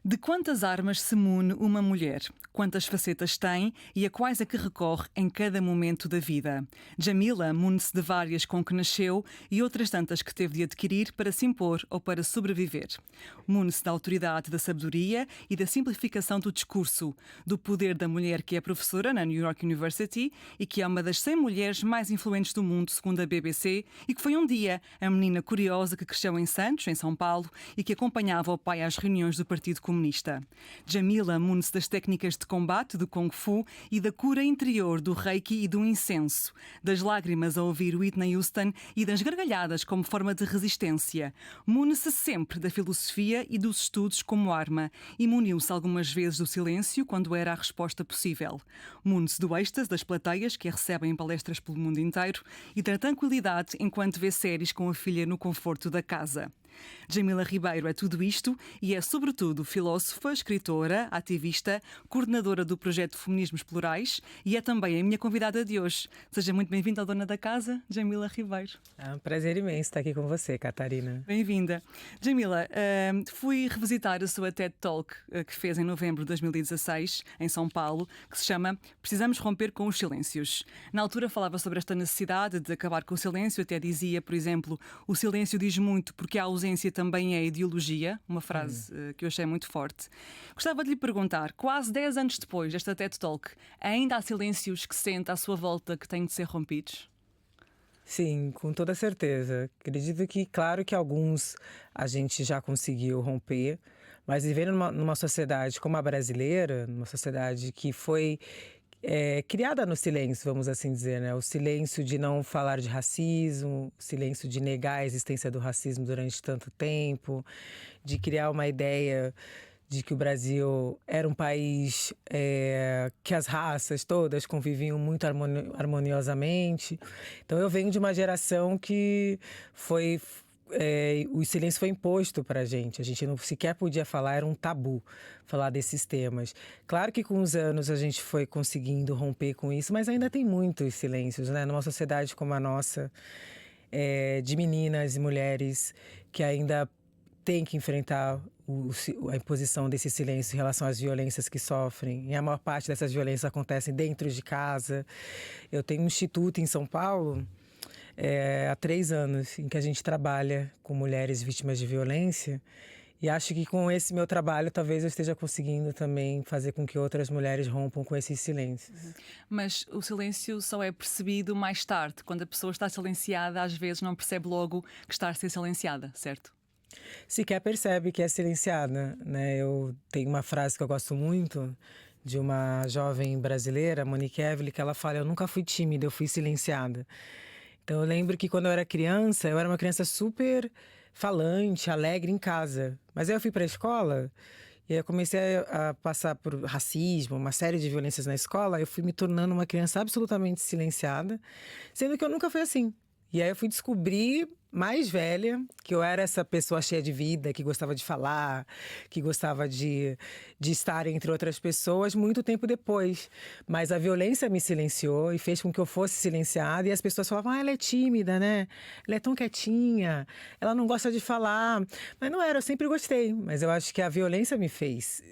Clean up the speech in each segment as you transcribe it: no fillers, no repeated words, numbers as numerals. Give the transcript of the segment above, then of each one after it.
De quantas armas se mune uma mulher? Quantas facetas tem e a quais é que recorre em cada momento da vida? Jamila mune-se de várias com que nasceu e outras tantas que teve de adquirir para se impor ou para sobreviver. Mune-se da autoridade da sabedoria e da simplificação do discurso, do poder da mulher que é professora na New York University e que é uma das 100 mulheres mais influentes do mundo, segundo a BBC, e que foi um dia a menina curiosa que cresceu em Santos, em São Paulo, e que acompanhava o pai às reuniões do Partido Comunista. Jamila mune-se das técnicas de combate do Kung Fu e da cura interior do Reiki e do incenso, das lágrimas a ouvir Whitney Houston e das gargalhadas como forma de resistência. Mune-se sempre da filosofia e dos estudos como arma e muniu-se algumas vezes do silêncio quando era a resposta possível. Mune-se do êxtase das plateias que a recebem palestras pelo mundo inteiro e da tranquilidade enquanto vê séries com a filha no conforto da casa. Jamila Ribeiro é tudo isto e é, sobretudo, filósofa, escritora, ativista, coordenadora do projeto Feminismos Plurais e é também a minha convidada de hoje. Seja muito bem-vinda à dona da casa, Jamila Ribeiro. É um prazer imenso estar aqui com você, Catarina. Bem-vinda. Jamila, fui revisitar a sua TED Talk que fez em novembro de 2016, em São Paulo, que se chama Precisamos Romper com os Silêncios. Na altura falava sobre esta necessidade de acabar com o silêncio, até dizia, por exemplo, o silêncio diz muito porque a ausência também é ideologia, uma frase que eu achei muito forte. Gostava de lhe perguntar, quase 10 anos depois desta TED Talk, ainda há silêncios que sente à sua volta que têm de ser rompidos? Sim, com toda certeza. Acredito que, claro que alguns a gente já conseguiu romper, mas vivendo numa sociedade como a brasileira, numa sociedade que foi criada no silêncio, vamos assim dizer, né? O silêncio de não falar de racismo, o silêncio de negar a existência do racismo durante tanto tempo, de criar uma ideia de que o Brasil era um país que as raças todas conviviam muito harmoniosamente. Então eu venho de uma geração que o silêncio foi imposto para a gente não sequer podia falar, era um tabu falar desses temas. Claro que com os anos a gente foi conseguindo romper com isso, mas ainda tem muitos silêncios, né? Numa sociedade como a nossa, de meninas e mulheres que ainda tem que enfrentar a imposição desse silêncio em relação às violências que sofrem. E a maior parte dessas violências acontecem dentro de casa. Eu tenho um instituto em São Paulo, há 3 anos, em que a gente trabalha com mulheres vítimas de violência. E acho que com esse meu trabalho, talvez eu esteja conseguindo também fazer com que outras mulheres rompam com esses silêncios. Mas o silêncio só é percebido mais tarde. Quando a pessoa está silenciada, às vezes não percebe logo que está a ser silenciada, certo? Sequer percebe que é silenciada, né? Eu tenho uma frase que eu gosto muito de uma jovem brasileira, Monique Evelyn, que ela fala: eu nunca fui tímida, eu fui silenciada. Então eu lembro que quando eu era criança, eu era uma criança super falante, alegre em casa. Mas aí eu fui para a escola e aí eu comecei a passar por racismo, uma série de violências na escola. Eu fui me tornando uma criança absolutamente silenciada, sendo que eu nunca fui assim. E aí eu fui descobrir, mais velha, que eu era essa pessoa cheia de vida, que gostava de falar, que gostava de estar entre outras pessoas, muito tempo depois. Mas a violência me silenciou e fez com que eu fosse silenciada. E as pessoas falavam: ela é tímida, né? Ela é tão quietinha, ela não gosta de falar. Mas não era, eu sempre gostei. Mas eu acho que a violência me fez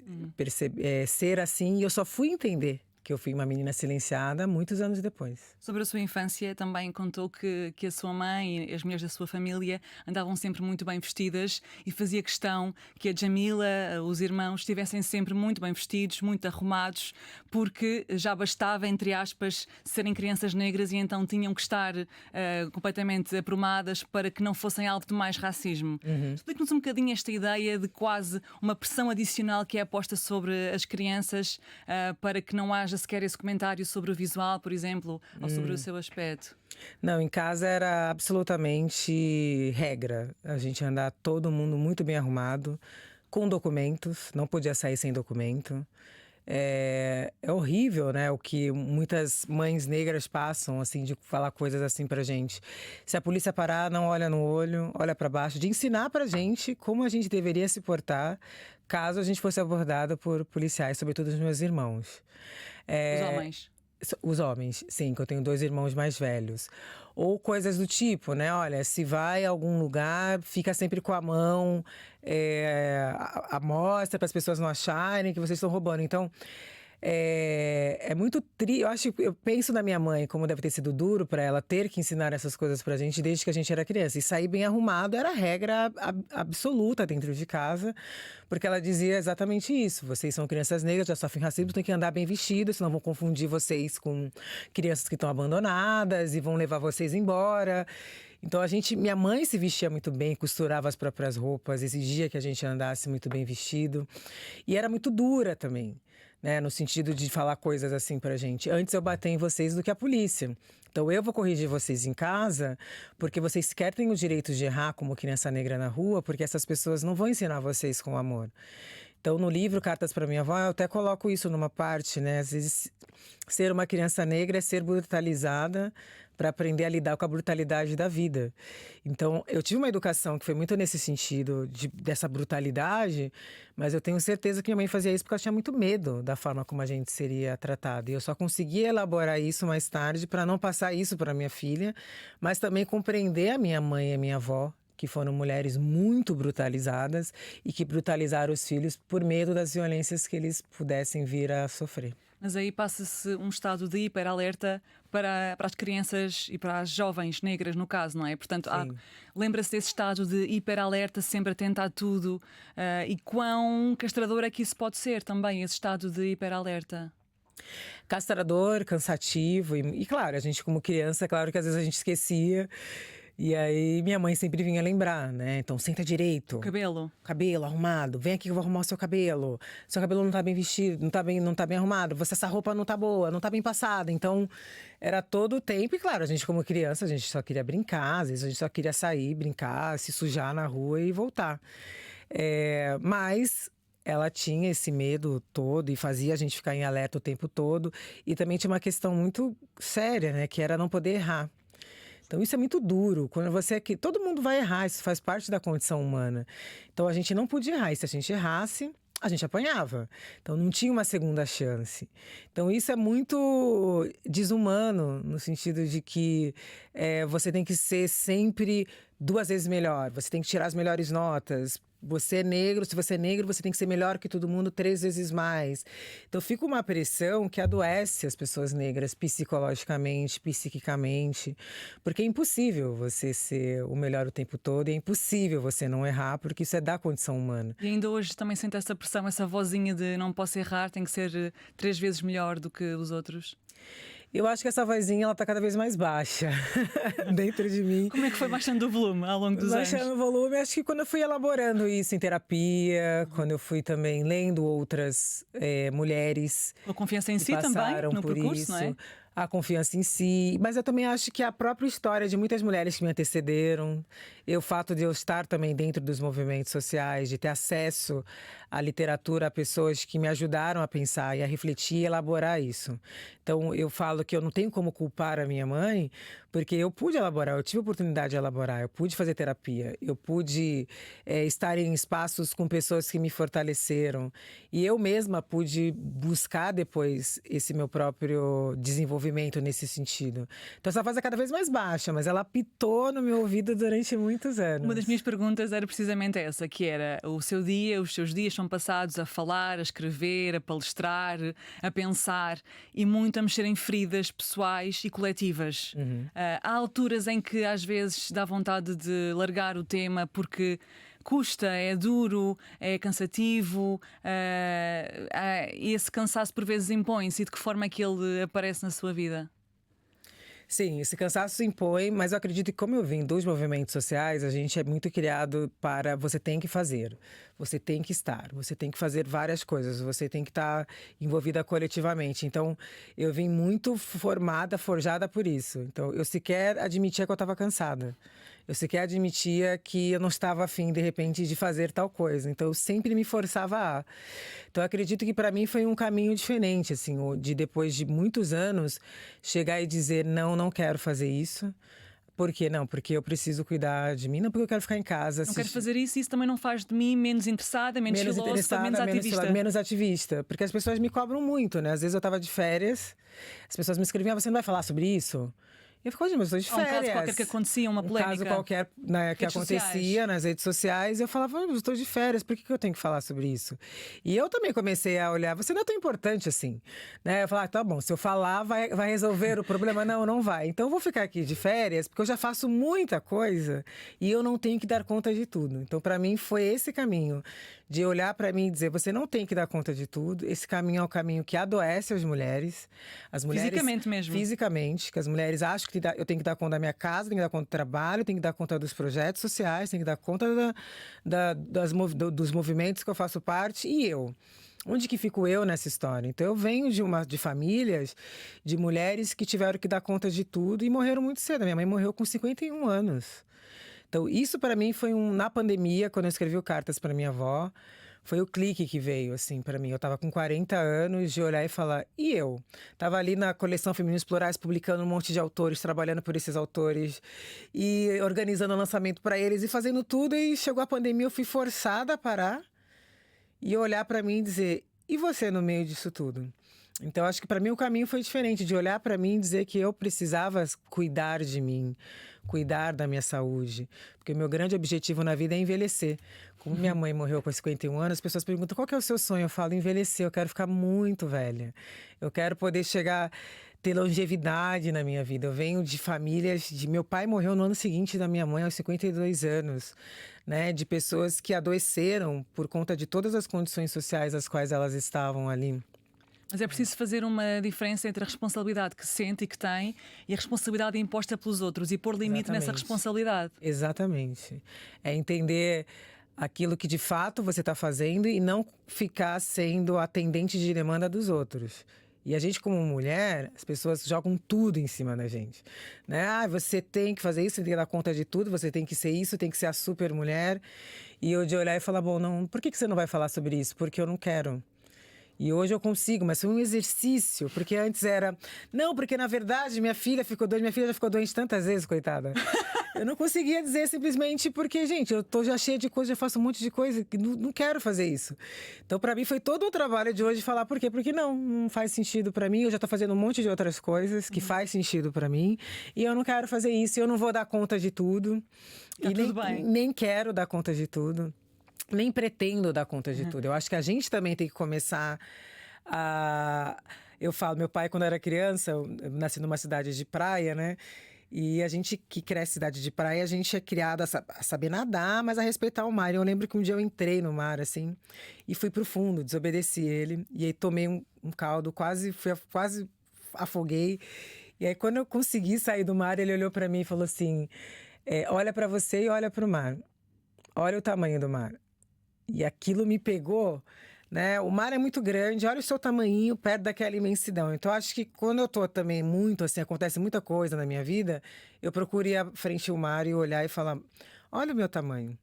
ser assim, e eu só fui entender que eu fui uma menina silenciada muitos anos depois. Sobre a sua infância, também contou que a sua mãe e as mulheres da sua família andavam sempre muito bem vestidas e fazia questão que a Jamila, os irmãos, estivessem sempre muito bem vestidos, muito arrumados, porque já bastava, entre aspas, serem crianças negras e então tinham que estar completamente aprumadas para que não fossem alvo de mais racismo. Explique-nos um bocadinho esta ideia de quase uma pressão adicional que é posta sobre as crianças para que não haja sequer esse comentário sobre o visual, por exemplo, ou sobre o seu aspecto. Não, em casa era absolutamente regra. A gente andar todo mundo muito bem arrumado, com documentos, não podia sair sem documento. É horrível, né, o que muitas mães negras passam, assim, de falar coisas assim pra gente. Se a polícia parar, não olha no olho, olha pra baixo, de ensinar pra gente como a gente deveria se portar caso a gente fosse abordada por policiais, sobretudo os meus irmãos. Os homens? Os homens, sim, que eu tenho 2 irmãos mais velhos. Ou coisas do tipo, né? Olha, se vai a algum lugar, fica sempre com a mão à mostra para as pessoas não acharem que vocês estão roubando. Então, é muito triste. Eu penso na minha mãe, como deve ter sido duro para ela ter que ensinar essas coisas pra gente desde que a gente era criança. E sair bem arrumado era a regra absoluta dentro de casa, porque ela dizia exatamente isso. Vocês são crianças negras, já sofrem racismo, tem que andar bem vestidos, senão vão confundir vocês com crianças que estão abandonadas e vão levar vocês embora. Então minha mãe se vestia muito bem, costurava as próprias roupas, exigia que a gente andasse muito bem vestido. E era muito dura também, né? No sentido de falar coisas assim pra gente. Antes eu bater em vocês do que a polícia. Então eu vou corrigir vocês em casa, porque vocês sequer têm o direito de errar como criança negra na rua, porque essas pessoas não vão ensinar vocês com amor. Então, no livro Cartas para Minha Avó, eu até coloco isso numa parte, né? Às vezes, ser uma criança negra é ser brutalizada para aprender a lidar com a brutalidade da vida. Então, eu tive uma educação que foi muito nesse sentido, dessa brutalidade, mas eu tenho certeza que minha mãe fazia isso porque ela tinha muito medo da forma como a gente seria tratado. E eu só consegui elaborar isso mais tarde para não passar isso para minha filha, mas também compreender a minha mãe e a minha avó, que foram mulheres muito brutalizadas e que brutalizaram os filhos por medo das violências que eles pudessem vir a sofrer. Mas aí passa-se um estado de hiperalerta para as crianças e para as jovens negras, no caso, não é? Portanto, lembra-se desse estado de hiperalerta, sempre atenta a tudo. E quão castrador é que isso pode ser também, esse estado de hiperalerta? Castrador, cansativo e claro, a gente como criança, claro que às vezes a gente esquecia. E aí minha mãe sempre vinha lembrar, né? Então senta direito. Cabelo. Cabelo arrumado. Vem aqui que eu vou arrumar o seu cabelo. Seu cabelo não tá bem vestido, não tá bem arrumado. Essa roupa não tá boa, não tá bem passada. Então era todo o tempo. E claro, a gente como criança, a gente só queria brincar. Às vezes a gente só queria sair, brincar, se sujar na rua e voltar. Mas ela tinha esse medo todo e fazia a gente ficar em alerta o tempo todo. E também tinha uma questão muito séria, né? Que era não poder errar. Então isso é muito duro, quando você todo mundo vai errar, isso faz parte da condição humana. Então a gente não podia errar, e se a gente errasse, a gente apanhava. Então não tinha uma segunda chance. Então isso é muito desumano, no sentido de que você tem que ser sempre 2 vezes melhor, você tem que tirar as melhores notas. Você é negro, se você é negro, você tem que ser melhor que todo mundo 3 vezes mais. Então fica uma pressão que adoece as pessoas negras psicologicamente, psiquicamente, porque é impossível você ser o melhor o tempo todo, e é impossível você não errar, porque isso é da condição humana. E ainda hoje também sente essa pressão, essa vozinha de não posso errar, tem que ser 3 vezes melhor do que os outros? Eu acho que essa vozinha, ela tá cada vez mais baixa dentro de mim. Como é que foi baixando o volume ao longo dos anos? Baixando o volume, acho que quando eu fui elaborando isso em terapia, quando eu fui também lendo outras mulheres. A confiança em si também, no percurso, isso, não é? A confiança em si. Mas eu também acho que a própria história de muitas mulheres que me antecederam, o fato de eu estar também dentro dos movimentos sociais, de ter acesso à literatura, a pessoas que me ajudaram a pensar e a refletir e elaborar isso. Então eu falo que eu não tenho como culpar a minha mãe, porque eu pude elaborar, eu tive a oportunidade de elaborar, eu pude fazer terapia, eu pude estar em espaços com pessoas que me fortaleceram. E eu mesma pude buscar depois esse meu próprio desenvolvimento nesse sentido. Então essa voz é cada vez mais baixa, mas ela apitou no meu ouvido durante muitos anos. Uma das minhas perguntas era precisamente essa, que era o seu dia, os seus dias são passados a falar, a escrever, a palestrar, a pensar e muito a mexer em feridas pessoais e coletivas. Há alturas em que às vezes dá vontade de largar o tema porque custa, é duro, é cansativo, e esse cansaço por vezes impõe-se. E de que forma é que ele aparece na sua vida? Sim, esse cansaço se impõe, mas eu acredito que como eu vim dos movimentos sociais, a gente é muito criado para você tem que fazer, você tem que estar, você tem que fazer várias coisas, você tem que estar envolvida coletivamente. Então, eu vim muito formada, forjada por isso. Então, eu sequer admitia que eu estava cansada. Eu sequer admitia que eu não estava afim, de repente, de fazer tal coisa. Então, eu sempre me forçava a. Então, eu acredito que para mim foi um caminho diferente, assim, de depois de muitos anos, chegar e dizer, não, não quero fazer isso. Por quê? Não, porque eu preciso cuidar de mim, não porque eu quero ficar em casa. Não quero fazer isso, isso também não faz de mim menos interessada, menos filósofa, menos ativista. Menos ativista. Porque as pessoas me cobram muito, né? Às vezes eu tava de férias, as pessoas me escreviam: você não vai falar sobre isso? Eu fico, mas eu estou de férias. Um caso qualquer que acontecia, uma polémica. Um caso qualquer, né, que acontecia nas redes sociais. Eu falava, eu estou de férias, por que eu tenho que falar sobre isso? E eu também comecei a olhar, você não é tão importante assim. Né? Eu falava, tá bom, se eu falar, vai resolver o problema. Não, não vai. Então eu vou ficar aqui de férias, porque eu já faço muita coisa e eu não tenho que dar conta de tudo. Então, para mim, foi esse caminho de olhar para mim e dizer, você não tem que dar conta de tudo. Esse caminho é o caminho que adoece as mulheres. As mulheres fisicamente mesmo. Fisicamente, que as mulheres acham que eu tenho que dar conta da minha casa, tenho que dar conta do trabalho, tenho que dar conta dos projetos sociais, tenho que dar conta dos movimentos que eu faço parte. E eu? Onde que fico eu nessa história? Então eu venho de famílias, de mulheres que tiveram que dar conta de tudo e morreram muito cedo. Minha mãe morreu com 51 anos. Então isso para mim foi na pandemia, quando eu escrevi o Cartas para minha avó, foi o clique que veio, assim, para mim. Eu tava com 40 anos de olhar e falar, e eu? Tava ali na coleção Femininos Plurais, publicando um monte de autores, trabalhando por esses autores e organizando o lançamento para eles e fazendo tudo. E chegou a pandemia, eu fui forçada a parar e olhar para mim e dizer, e você no meio disso tudo? Então, acho que para mim o caminho foi diferente, de olhar para mim e dizer que eu precisava cuidar de mim, cuidar da minha saúde. Porque o meu grande objetivo na vida é envelhecer. Como minha mãe morreu com 51 anos, as pessoas perguntam, qual que é o seu sonho? Eu falo, envelhecer, eu quero ficar muito velha. Eu quero poder ter longevidade na minha vida. Eu venho de famílias, meu pai morreu no ano seguinte da minha mãe, aos 52 anos. Né, de pessoas que adoeceram por conta de todas as condições sociais às quais elas estavam ali. Mas é preciso fazer uma diferença entre a responsabilidade que sente e que tem e a responsabilidade imposta pelos outros e pôr limite nessa responsabilidade. Exatamente. É entender aquilo que de fato você está fazendo e não ficar sendo atendente de demanda dos outros. E a gente, como mulher, as pessoas jogam tudo em cima da gente. Né? Ah, você tem que fazer isso, você tem que dar conta de tudo, você tem que ser isso, tem que ser a super mulher. E eu de olhar e falar, bom, não, por que você não vai falar sobre isso? Porque eu não quero. E hoje eu consigo, mas foi um exercício, porque antes era... Não, porque na verdade minha filha já ficou doente tantas vezes, coitada. Eu não conseguia dizer simplesmente porque, gente, eu tô já cheia de coisa, já faço um monte de coisa, que não quero fazer isso. Então, para mim, foi todo o trabalho de hoje falar por quê? Porque não faz sentido para mim, eu já tô fazendo um monte de outras coisas que faz sentido para mim, e eu não quero fazer isso, eu não vou dar conta de tudo. Tá tudo bem. Nem quero dar conta de tudo. Nem pretendo dar conta de tudo. Eu acho que a gente também tem que começar a... Eu falo, meu pai, quando era criança, eu nasci numa cidade de praia, né? E a gente que cresce cidade de praia, a gente é criado a saber nadar, mas a respeitar o mar. E eu lembro que um dia eu entrei no mar, assim, e fui pro fundo, desobedeci ele. E aí tomei um caldo, quase afoguei. E aí, quando eu consegui sair do mar, ele olhou para mim e falou assim, olha para você e olha pro mar. Olha o tamanho do mar. E aquilo me pegou, né? O mar é muito grande, olha o seu tamanhinho perto daquela imensidão. Então, acho que quando eu tô também muito, assim, acontece muita coisa na minha vida, eu procuro ir à frente ao mar e olhar e falar, olha o meu tamanho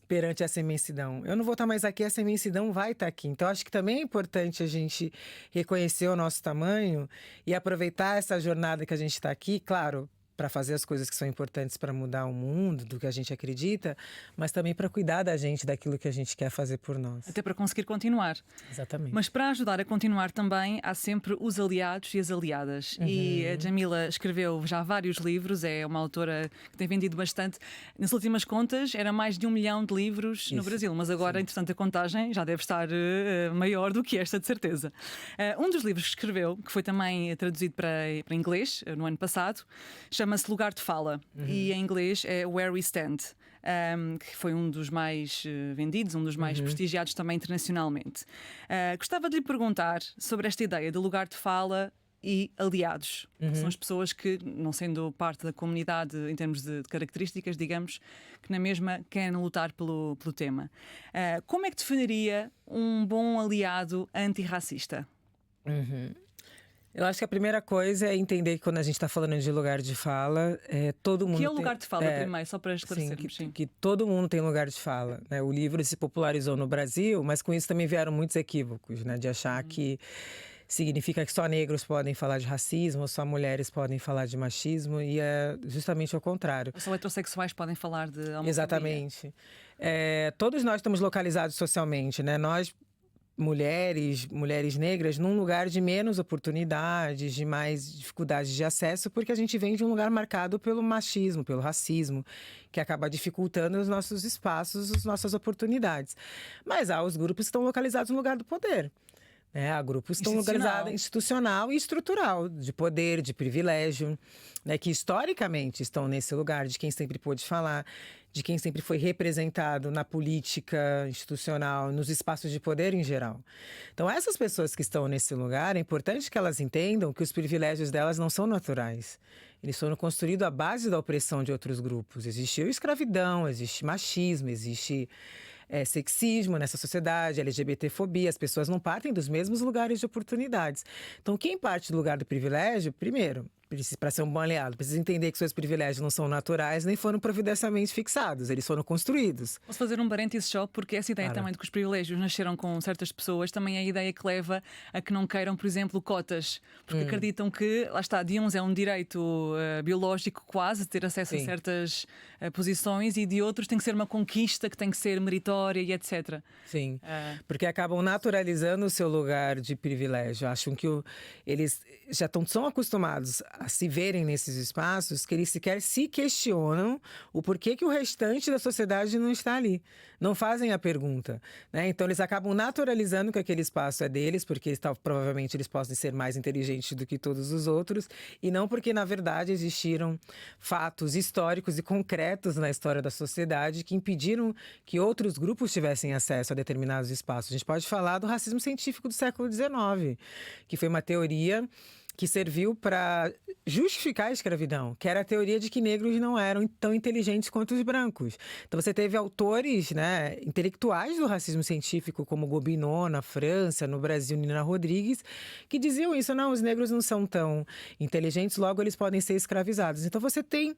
perante essa imensidão. Eu não vou estar mais aqui, essa imensidão vai estar aqui. Então, acho que também é importante a gente reconhecer o nosso tamanho e aproveitar essa jornada que a gente está aqui, claro, para fazer as coisas que são importantes para mudar o mundo, do que a gente acredita, mas também para cuidar da gente, daquilo que a gente quer fazer por nós. Até para conseguir continuar. Exatamente. Mas para ajudar a continuar também, há sempre os aliados e as aliadas. E a Djamila escreveu já vários livros, é uma autora que tem vendido bastante. Nas últimas contas, era mais de 1 milhão de livros no Brasil, mas agora, entretanto, a contagem já deve estar maior do que esta, de certeza. Um dos livros que escreveu, que foi também traduzido para inglês no ano passado, chama-se Lugar de Fala e em inglês é Where We Stand, que foi um dos mais vendidos, um dos mais prestigiados também internacionalmente. Gostava de lhe perguntar sobre esta ideia de lugar de fala e aliados, que são as pessoas que, não sendo parte da comunidade em termos de características, digamos, que na mesma querem lutar pelo tema. Como é que definiria um bom aliado antirracista? Eu acho que a primeira coisa é entender que quando a gente está falando de lugar de fala, todo mundo. Que é o lugar de fala, primeiro, só para esclarecermos. Que todo mundo tem lugar de fala. Né? O livro se popularizou no Brasil, mas com isso também vieram muitos equívocos, né? De achar que significa que só negros podem falar de racismo, só mulheres podem falar de machismo, e é justamente o contrário. Só heterossexuais podem falar de homofobia. Exatamente. Todos nós estamos localizados socialmente, né? Nós, mulheres negras, num lugar de menos oportunidades, de mais dificuldades de acesso, porque a gente vem de um lugar marcado pelo machismo, pelo racismo, que acaba dificultando os nossos espaços, as nossas oportunidades. Mas há os grupos que estão localizados no lugar do poder. Há grupos que estão localizados institucional e estrutural, de poder, de privilégio, né, que historicamente estão nesse lugar, de quem sempre pôde falar, de quem sempre foi representado na política institucional, nos espaços de poder em geral. Então, essas pessoas que estão nesse lugar, é importante que elas entendam que os privilégios delas não são naturais. Eles foram construídos à base da opressão de outros grupos. Existiu escravidão, existe machismo, existe sexismo nessa sociedade, LGBTfobia. As pessoas não partem dos mesmos lugares de oportunidades. Então, quem parte do lugar do privilégio, primeiro, para ser um bom aliado, precisa entender que seus privilégios não são naturais nem foram providencialmente fixados, eles foram construídos. Posso fazer um parênteses só, porque essa ideia também de que os privilégios nasceram com certas pessoas também é a ideia que leva a que não queiram, por exemplo, cotas, porque acreditam que, lá está, de uns é um direito biológico quase, ter acesso a certas posições, e de outros tem que ser uma conquista, que tem que ser meritória e etc. Sim, porque acabam naturalizando o seu lugar de privilégio. Acham que eles já estão tão acostumados a se verem nesses espaços que eles sequer se questionam o porquê que o restante da sociedade não está ali. Não fazem a pergunta, né? Então eles acabam naturalizando que aquele espaço é deles, porque provavelmente eles possam ser mais inteligentes do que todos os outros, e não porque, na verdade, existiram fatos históricos e concretos na história da sociedade que impediram que outros grupos tivessem acesso a determinados espaços. A gente pode falar do racismo científico do século XIX, que foi uma teoria que serviu para justificar a escravidão, que era a teoria de que negros não eram tão inteligentes quanto os brancos. Então você teve autores, né, intelectuais do racismo científico, como Gobineau na França, no Brasil, Nina Rodrigues, que diziam isso: não, os negros não são tão inteligentes, logo eles podem ser escravizados. Então você tem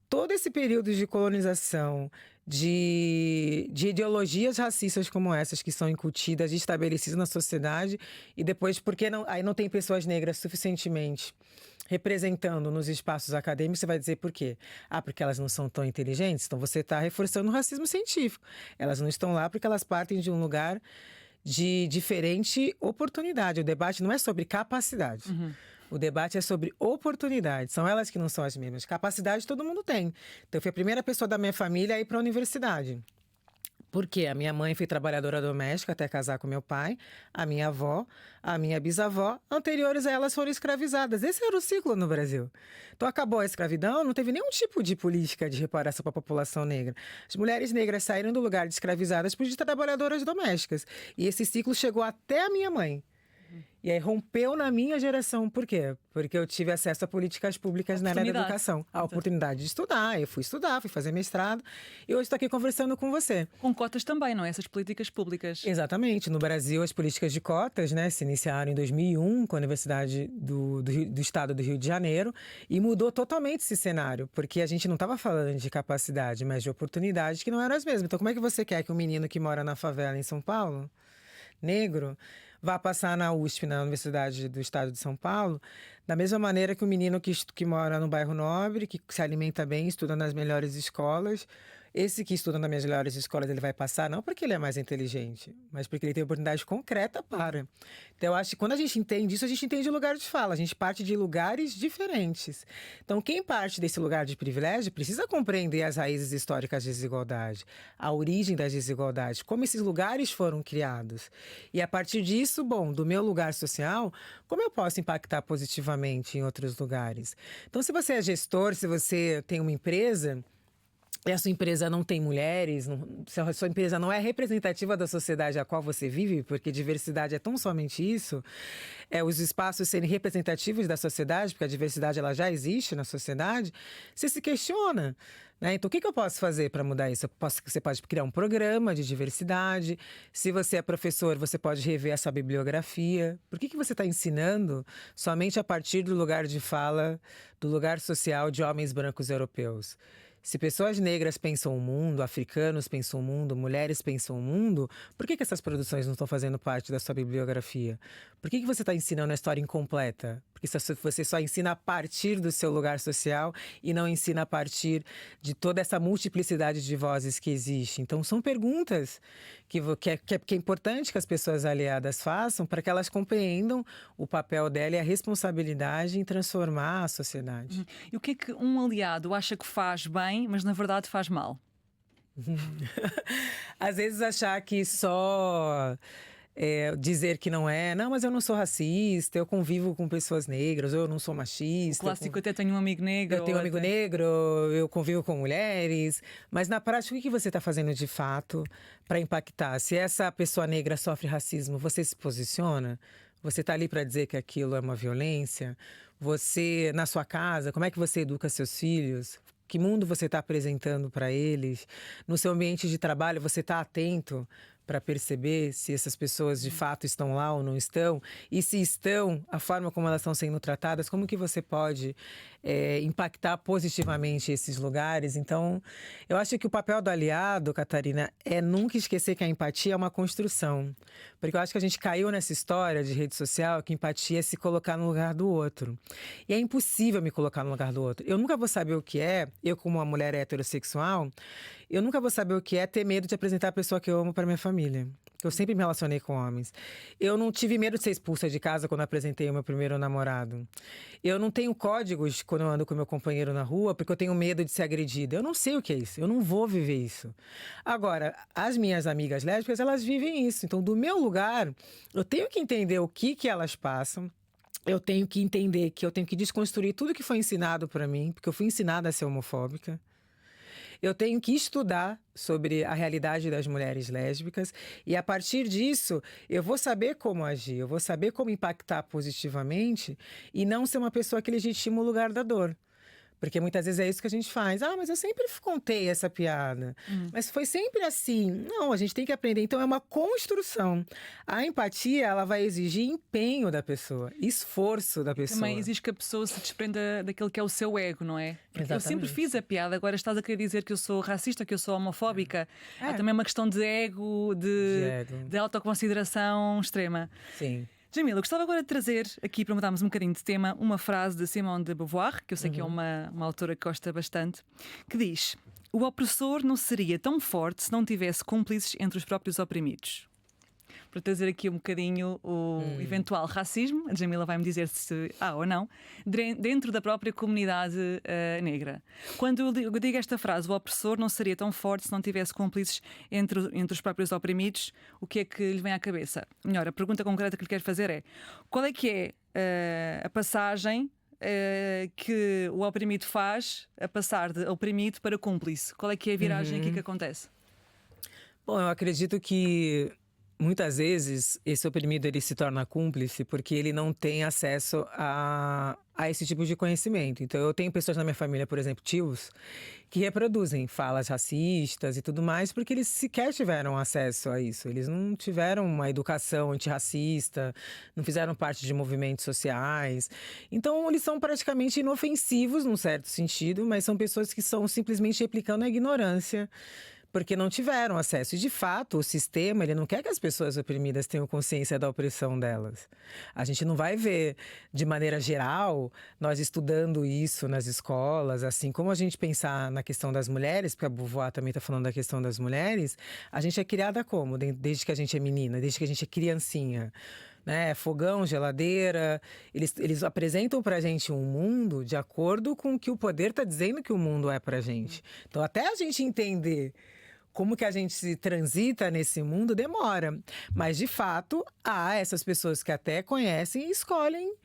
todo esse período de colonização, de ideologias racistas como essas que são incutidas e estabelecidas na sociedade, e depois, porque aí não tem pessoas negras suficientemente representando nos espaços acadêmicos, você vai dizer por quê? Porque elas não são tão inteligentes? Então você está reforçando o racismo científico. Elas não estão lá porque elas partem de um lugar de diferente oportunidade. O debate não é sobre capacidade. O debate é sobre oportunidade. São elas que não são as mesmas. Capacidade todo mundo tem. Então, eu fui a primeira pessoa da minha família a ir para a universidade. Por quê? A minha mãe foi trabalhadora doméstica até casar com meu pai. A minha avó, a minha bisavó, anteriores a elas foram escravizadas. Esse era o ciclo no Brasil. Então, acabou a escravidão, não teve nenhum tipo de política de reparação para a população negra. As mulheres negras saíram do lugar de escravizadas por de trabalhadoras domésticas. E esse ciclo chegou até a minha mãe. E aí rompeu na minha geração. Por quê? Porque eu tive acesso a políticas públicas na área da educação. A oportunidade de estudar. Eu fui estudar, fui fazer mestrado. E hoje estou aqui conversando com você. Com cotas também, não é? Essas políticas públicas. Exatamente. No Brasil, as políticas de cotas, né, se iniciaram em 2001 com a Universidade do Estado do Rio de Janeiro. E mudou totalmente esse cenário. Porque a gente não estava falando de capacidade, mas de oportunidades que não eram as mesmas. Então, como é que você quer que um menino que mora na favela em São Paulo, negro, vá passar na USP, na Universidade do Estado de São Paulo, da mesma maneira que o menino que mora no bairro nobre, que se alimenta bem, estuda nas melhores escolas? Esse que estuda nas melhores escolas, ele vai passar não porque ele é mais inteligente, mas porque ele tem oportunidade concreta para. Então, eu acho que quando a gente entende isso, a gente entende o lugar de fala. A gente parte de lugares diferentes. Então, quem parte desse lugar de privilégio precisa compreender as raízes históricas da desigualdade, a origem das desigualdades, como esses lugares foram criados. E, a partir disso, do meu lugar social, como eu posso impactar positivamente em outros lugares? Então, se você é gestor, se você tem uma empresa e a sua empresa não tem mulheres, se a sua empresa não é representativa da sociedade a qual você vive, porque diversidade é tão somente isso, os espaços serem representativos da sociedade, porque a diversidade ela já existe na sociedade, você se questiona, né? Então, o que eu posso fazer para mudar isso? Você pode criar um programa de diversidade. Se você é professor, você pode rever a sua bibliografia. Por que você está ensinando somente a partir do lugar de fala, do lugar social de homens brancos europeus? Se pessoas negras pensam o mundo, africanos pensam o mundo, mulheres pensam o mundo, por que essas produções não estão fazendo parte da sua bibliografia? Por que você está ensinando a história incompleta? Porque você só ensina a partir do seu lugar social e não ensina a partir de toda essa multiplicidade de vozes que existe. Então, são perguntas que é importante que as pessoas aliadas façam para que elas compreendam o papel dela e a responsabilidade em transformar a sociedade. E o que é que um aliado acha que faz bem, mas na verdade faz mal? Às vezes achar que só dizer que não, mas eu não sou racista, eu convivo com pessoas negras, ou eu não sou machista. O clássico, até tenho um amigo negro. Eu tenho um amigo negro, eu convivo com mulheres. Mas na prática, o que você está fazendo de fato para impactar? Se essa pessoa negra sofre racismo, você se posiciona? Você está ali para dizer que aquilo é uma violência? Você, na sua casa, como é que você educa seus filhos? Que mundo você está apresentando para eles? No seu ambiente de trabalho, você está atento para perceber se essas pessoas de fato estão lá ou não estão? E se estão, a forma como elas estão sendo tratadas, como que você pode impactar positivamente esses lugares? Então, eu acho que o papel do aliado, Catarina, é nunca esquecer que a empatia é uma construção. Porque eu acho que a gente caiu nessa história de rede social que empatia é se colocar no lugar do outro. E é impossível me colocar no lugar do outro. Eu nunca vou saber o que é, eu como uma mulher heterossexual, eu nunca vou saber o que é ter medo de apresentar a pessoa que eu amo para minha família. Eu sempre me relacionei com homens. Eu não tive medo de ser expulsa de casa quando apresentei o meu primeiro namorado. Eu não tenho códigos quando eu ando com meu companheiro na rua porque eu tenho medo de ser agredida. Eu não sei o que é isso. Eu não vou viver isso. Agora, as minhas amigas lésbicas, elas vivem isso. Então, do meu lugar, eu tenho que entender o que elas passam. Eu tenho que entender que eu tenho que desconstruir tudo que foi ensinado para mim, porque eu fui ensinada a ser homofóbica. Eu tenho que estudar sobre a realidade das mulheres lésbicas e, a partir disso, eu vou saber como agir, eu vou saber como impactar positivamente e não ser uma pessoa que legitima o lugar da dor. Porque muitas vezes é isso que a gente faz. Mas eu sempre contei essa piada. Mas foi sempre assim. Não, a gente tem que aprender. Então, é uma construção. A empatia, ela vai exigir empenho da pessoa, esforço da pessoa. Também exige que a pessoa se desprenda daquilo que é o seu ego, não é? Porque eu sempre fiz a piada, agora estás a querer dizer que eu sou racista, que eu sou homofóbica. Há também uma questão de ego, de autoconsideração extrema. Sim. Jamila, eu gostava agora de trazer aqui, para mudarmos um bocadinho de tema, uma frase de Simone de Beauvoir, que eu sei que é uma autora que gosta bastante, que diz: o opressor não seria tão forte se não tivesse cúmplices entre os próprios oprimidos. Para trazer aqui um bocadinho o eventual racismo, a Jamila vai-me dizer se há ou não, dentro da própria comunidade negra. Quando eu digo esta frase, o opressor não seria tão forte se não tivesse cúmplices entre os próprios oprimidos, o que é que lhe vem à cabeça? Melhor, a pergunta concreta que lhe quero fazer é: qual é que é a passagem que o oprimido faz a passar de oprimido para cúmplice? Qual é que é a viragem aqui que acontece? Bom, eu acredito que muitas vezes esse oprimido ele se torna cúmplice porque ele não tem acesso a esse tipo de conhecimento. Então eu tenho pessoas na minha família, por exemplo, tios, que reproduzem falas racistas e tudo mais porque eles sequer tiveram acesso a isso. Eles não tiveram uma educação antirracista, não fizeram parte de movimentos sociais. Então eles são praticamente inofensivos num certo sentido, mas são pessoas que estão simplesmente replicando a ignorância, porque não tiveram acesso. E, de fato, o sistema ele não quer que as pessoas oprimidas tenham consciência da opressão delas. A gente não vai ver, de maneira geral, nós estudando isso nas escolas, assim como a gente pensar na questão das mulheres, porque a Beauvoir também está falando da questão das mulheres, a gente é criada como? Desde que a gente é menina, desde que a gente é criancinha. Né? Fogão, geladeira, eles apresentam pra gente um mundo de acordo com o que o poder está dizendo que o mundo é pra gente. Então, até a gente entender como que a gente se transita nesse mundo demora. Mas, de fato, há essas pessoas que até conhecem e escolhem,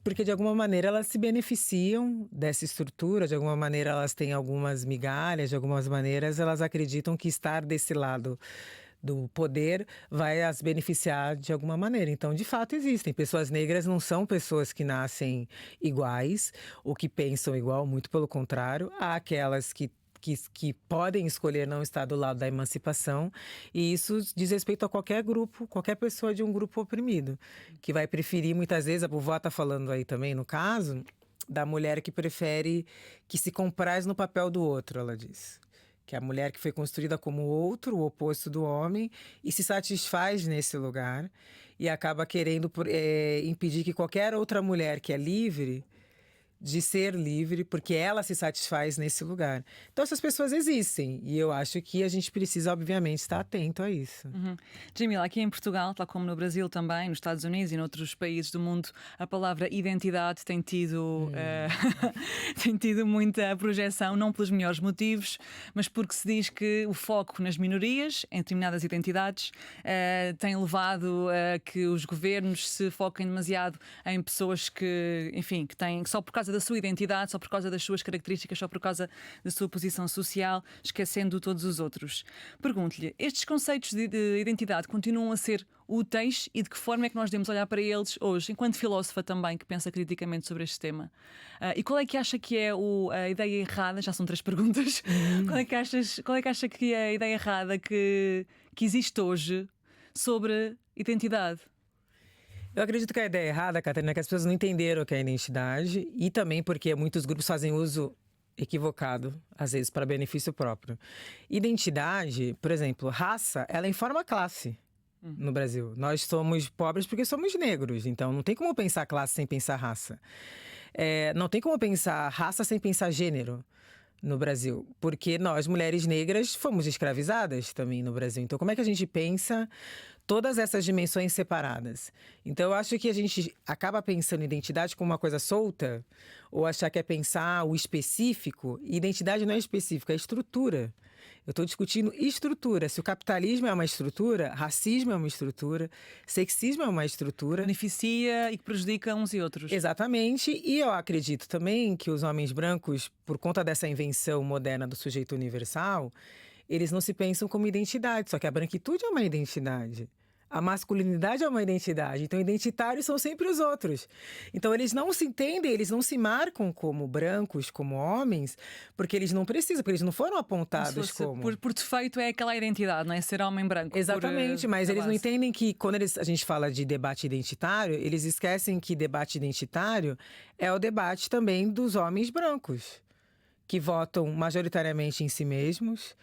porque de alguma maneira elas se beneficiam dessa estrutura, de alguma maneira elas têm algumas migalhas, de algumas maneiras elas acreditam que estar desse lado do poder vai as beneficiar de alguma maneira. Então, de fato, existem. Pessoas negras não são pessoas que nascem iguais ou que pensam igual, muito pelo contrário. Há aquelas que podem escolher não estar do lado da emancipação, e isso diz respeito a qualquer grupo, qualquer pessoa de um grupo oprimido, que vai preferir, muitas vezes, a Beauvoir está falando aí também, no caso, da mulher que prefere, que se compraz no papel do outro, ela diz. Que é a mulher que foi construída como outro, o oposto do homem, e se satisfaz nesse lugar e acaba querendo impedir que qualquer outra mulher que é livre de ser livre, porque ela se satisfaz nesse lugar. Então essas pessoas existem e eu acho que a gente precisa, obviamente, estar atento a isso. Jamila, aqui em Portugal, tal como no Brasil também, nos Estados Unidos e noutros países do mundo, a palavra identidade tem tido, tem tido muita projeção, não pelos melhores motivos, mas porque se diz que o foco nas minorias, em determinadas identidades, tem levado a que os governos se foquem demasiado em pessoas que, enfim, que têm, só por causa da sua identidade, só por causa das suas características, só por causa da sua posição social, esquecendo todos os outros. Pergunto-lhe, estes conceitos de identidade continuam a ser úteis e de que forma é que nós devemos olhar para eles hoje, enquanto filósofa também, que pensa criticamente sobre este tema? E qual é que acha que é a ideia errada? Já são 3 perguntas. Qual é que acha que é a ideia errada que existe hoje sobre identidade? Eu acredito que a ideia errada, Catarina, é que as pessoas não entenderam o que é identidade e também porque muitos grupos fazem uso equivocado, às vezes para benefício próprio. Identidade, por exemplo, raça, ela informa classe no Brasil. Nós somos pobres porque somos negros, então não tem como pensar classe sem pensar raça. Não tem como pensar raça sem pensar gênero no Brasil, porque nós, mulheres negras, fomos escravizadas também no Brasil. Então, como é que a gente pensa todas essas dimensões separadas? Então, eu acho que a gente acaba pensando em identidade como uma coisa solta, ou achar que é pensar o específico. E identidade não é específico, é estrutura. Eu estou discutindo estrutura. Se o capitalismo é uma estrutura, racismo é uma estrutura, sexismo é uma estrutura. Beneficia e que prejudica uns e outros. Exatamente. E eu acredito também que os homens brancos, por conta dessa invenção moderna do sujeito universal, eles não se pensam como identidade, só que a branquitude é uma identidade. A masculinidade é uma identidade. Então, identitários são sempre os outros. Então, eles não se entendem, eles não se marcam como brancos, como homens, porque eles não precisam, porque eles não foram apontados como... Por defeito é aquela identidade, não é? Ser homem branco. Exatamente, mas eles não entendem que quando a gente fala de debate identitário, eles esquecem que debate identitário é o debate também dos homens brancos, que votam majoritariamente em si mesmos,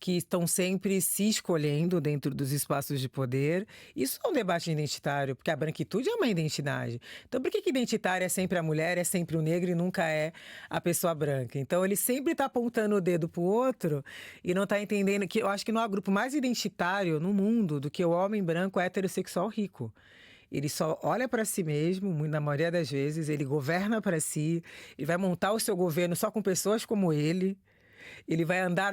que estão sempre se escolhendo dentro dos espaços de poder. Isso é um debate identitário, porque a branquitude é uma identidade. Então, por que identitário é sempre a mulher, é sempre o negro e nunca é a pessoa branca? Então, ele sempre está apontando o dedo para o outro e não está entendendo que eu acho que não há grupo mais identitário no mundo do que o homem branco heterossexual rico. Ele só olha para si mesmo, na maioria das vezes, ele governa para si, ele vai montar o seu governo só com pessoas como ele. Ele vai andar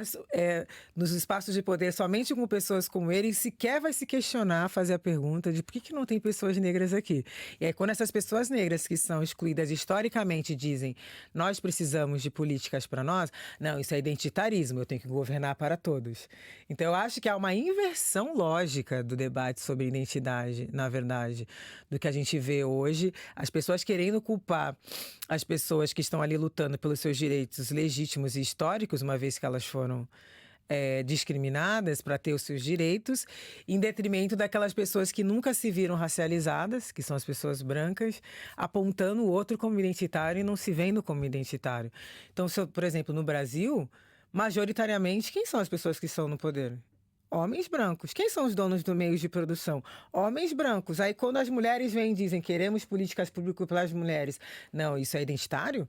nos espaços de poder somente com pessoas como ele e sequer vai se questionar, fazer a pergunta de por que não tem pessoas negras aqui. E aí, quando essas pessoas negras que são excluídas historicamente dizem nós precisamos de políticas para nós, não, isso é identitarismo, eu tenho que governar para todos. Então, eu acho que há uma inversão lógica do debate sobre identidade, na verdade, do que a gente vê hoje, as pessoas querendo culpar as pessoas que estão ali lutando pelos seus direitos legítimos e históricos, uma vez que elas foram discriminadas para ter os seus direitos, em detrimento daquelas pessoas que nunca se viram racializadas, que são as pessoas brancas, apontando o outro como identitário e não se vendo como identitário. Então, por exemplo, no Brasil, majoritariamente, quem são as pessoas que estão no poder? Homens brancos. Quem são os donos do meio de produção? Homens brancos. Aí, quando as mulheres vêm e dizem queremos políticas públicas para as mulheres, não, isso é identitário?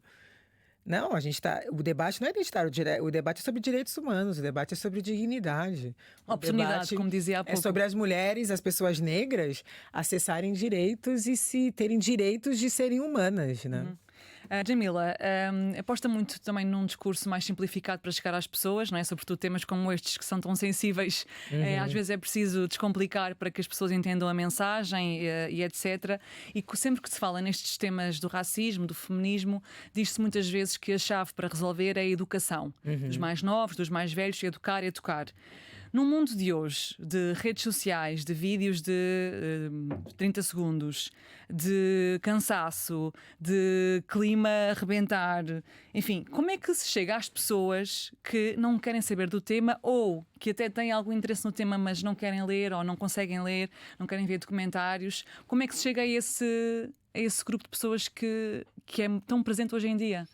Não, o debate não é identitário, o debate é sobre direitos humanos, o debate é sobre dignidade. Oportunidade, como dizia há pouco. É sobre as mulheres, as pessoas negras, acessarem direitos e terem direitos de serem humanas, né? Jamila, aposta muito também num discurso mais simplificado para chegar às pessoas, não é? Sobretudo temas como estes que são tão sensíveis. Às vezes é preciso descomplicar para que as pessoas entendam a mensagem e etc. E sempre que se fala nestes temas do racismo, do feminismo, diz-se muitas vezes que a chave para resolver é a educação. Dos mais novos, dos mais velhos, educar e educar. No mundo de hoje, de redes sociais, de vídeos de 30 segundos, de cansaço, de clima a arrebentar, enfim, como é que se chega às pessoas que não querem saber do tema ou que até têm algum interesse no tema, mas não querem ler ou não conseguem ler, não querem ver documentários? Como é que se chega a esse grupo de pessoas que que é tão presente hoje em dia.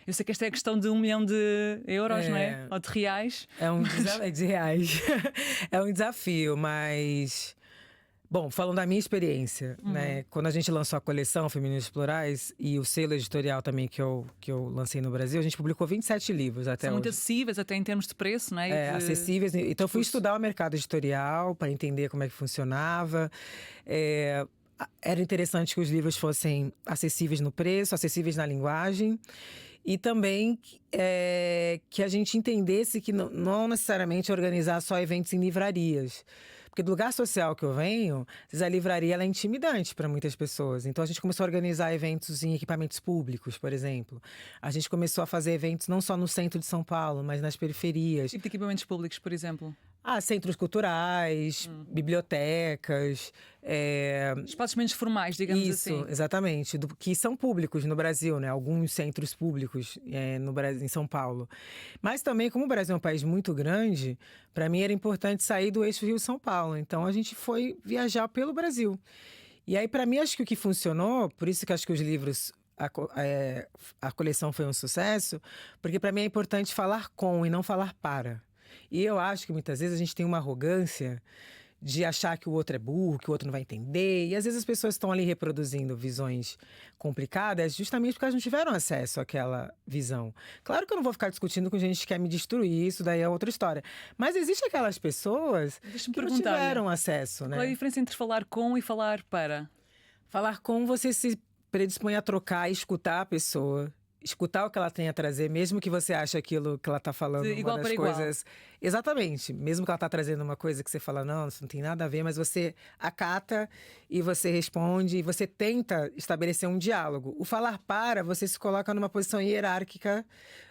Eu sei que esta é a questão de 1 milhão de euros, não é? Ou de reais. De reais. É um desafio, mas... Bom, falando da minha experiência, né? Quando a gente lançou a coleção Femininos Plurais e o selo editorial também que eu lancei no Brasil, a gente publicou 27 livros até São hoje. muito acessíveis, até em termos de preço, não é? Acessíveis. Então, eu fui estudar o mercado editorial para entender como é que funcionava. Era interessante que os livros fossem acessíveis no preço, acessíveis na linguagem. E também que a gente entendesse que não necessariamente organizar só eventos em livrarias. Porque do lugar social que eu venho, a livraria ela é intimidante para muitas pessoas. Então a gente começou a organizar eventos em equipamentos públicos, por exemplo. A gente começou a fazer eventos não só no centro de São Paulo, mas nas periferias. Tipo de equipamentos públicos, por exemplo? Centros culturais, bibliotecas. Espaços menos formais, digamos assim. Isso, exatamente. Que são públicos no Brasil, né? Alguns centros públicos no Brasil, em São Paulo. Mas também, como o Brasil é um país muito grande, para mim era importante sair do eixo Rio-São Paulo. Então a gente foi viajar pelo Brasil. E aí, para mim, acho que o que funcionou, por isso que acho que os livros... A coleção foi um sucesso, porque para mim é importante falar com e não falar para. E eu acho que muitas vezes a gente tem uma arrogância de achar que o outro é burro, que o outro não vai entender. E às vezes as pessoas estão ali reproduzindo visões complicadas justamente porque elas não tiveram acesso àquela visão. Claro que eu não vou ficar discutindo com gente que quer me destruir, isso daí é outra história. Mas existem aquelas pessoas que não tiveram acesso, né? Qual é a diferença entre falar com e falar para? Falar com, você se predispõe a trocar e escutar a pessoa. Escutar o que ela tem a trazer, mesmo que você ache aquilo que ela está falando igual uma das para coisas. Igual. Exatamente. Mesmo que ela está trazendo uma coisa que você fala, não, isso não tem nada a ver, mas você acata e você responde e você tenta estabelecer um diálogo. O falar para, você se coloca numa posição hierárquica,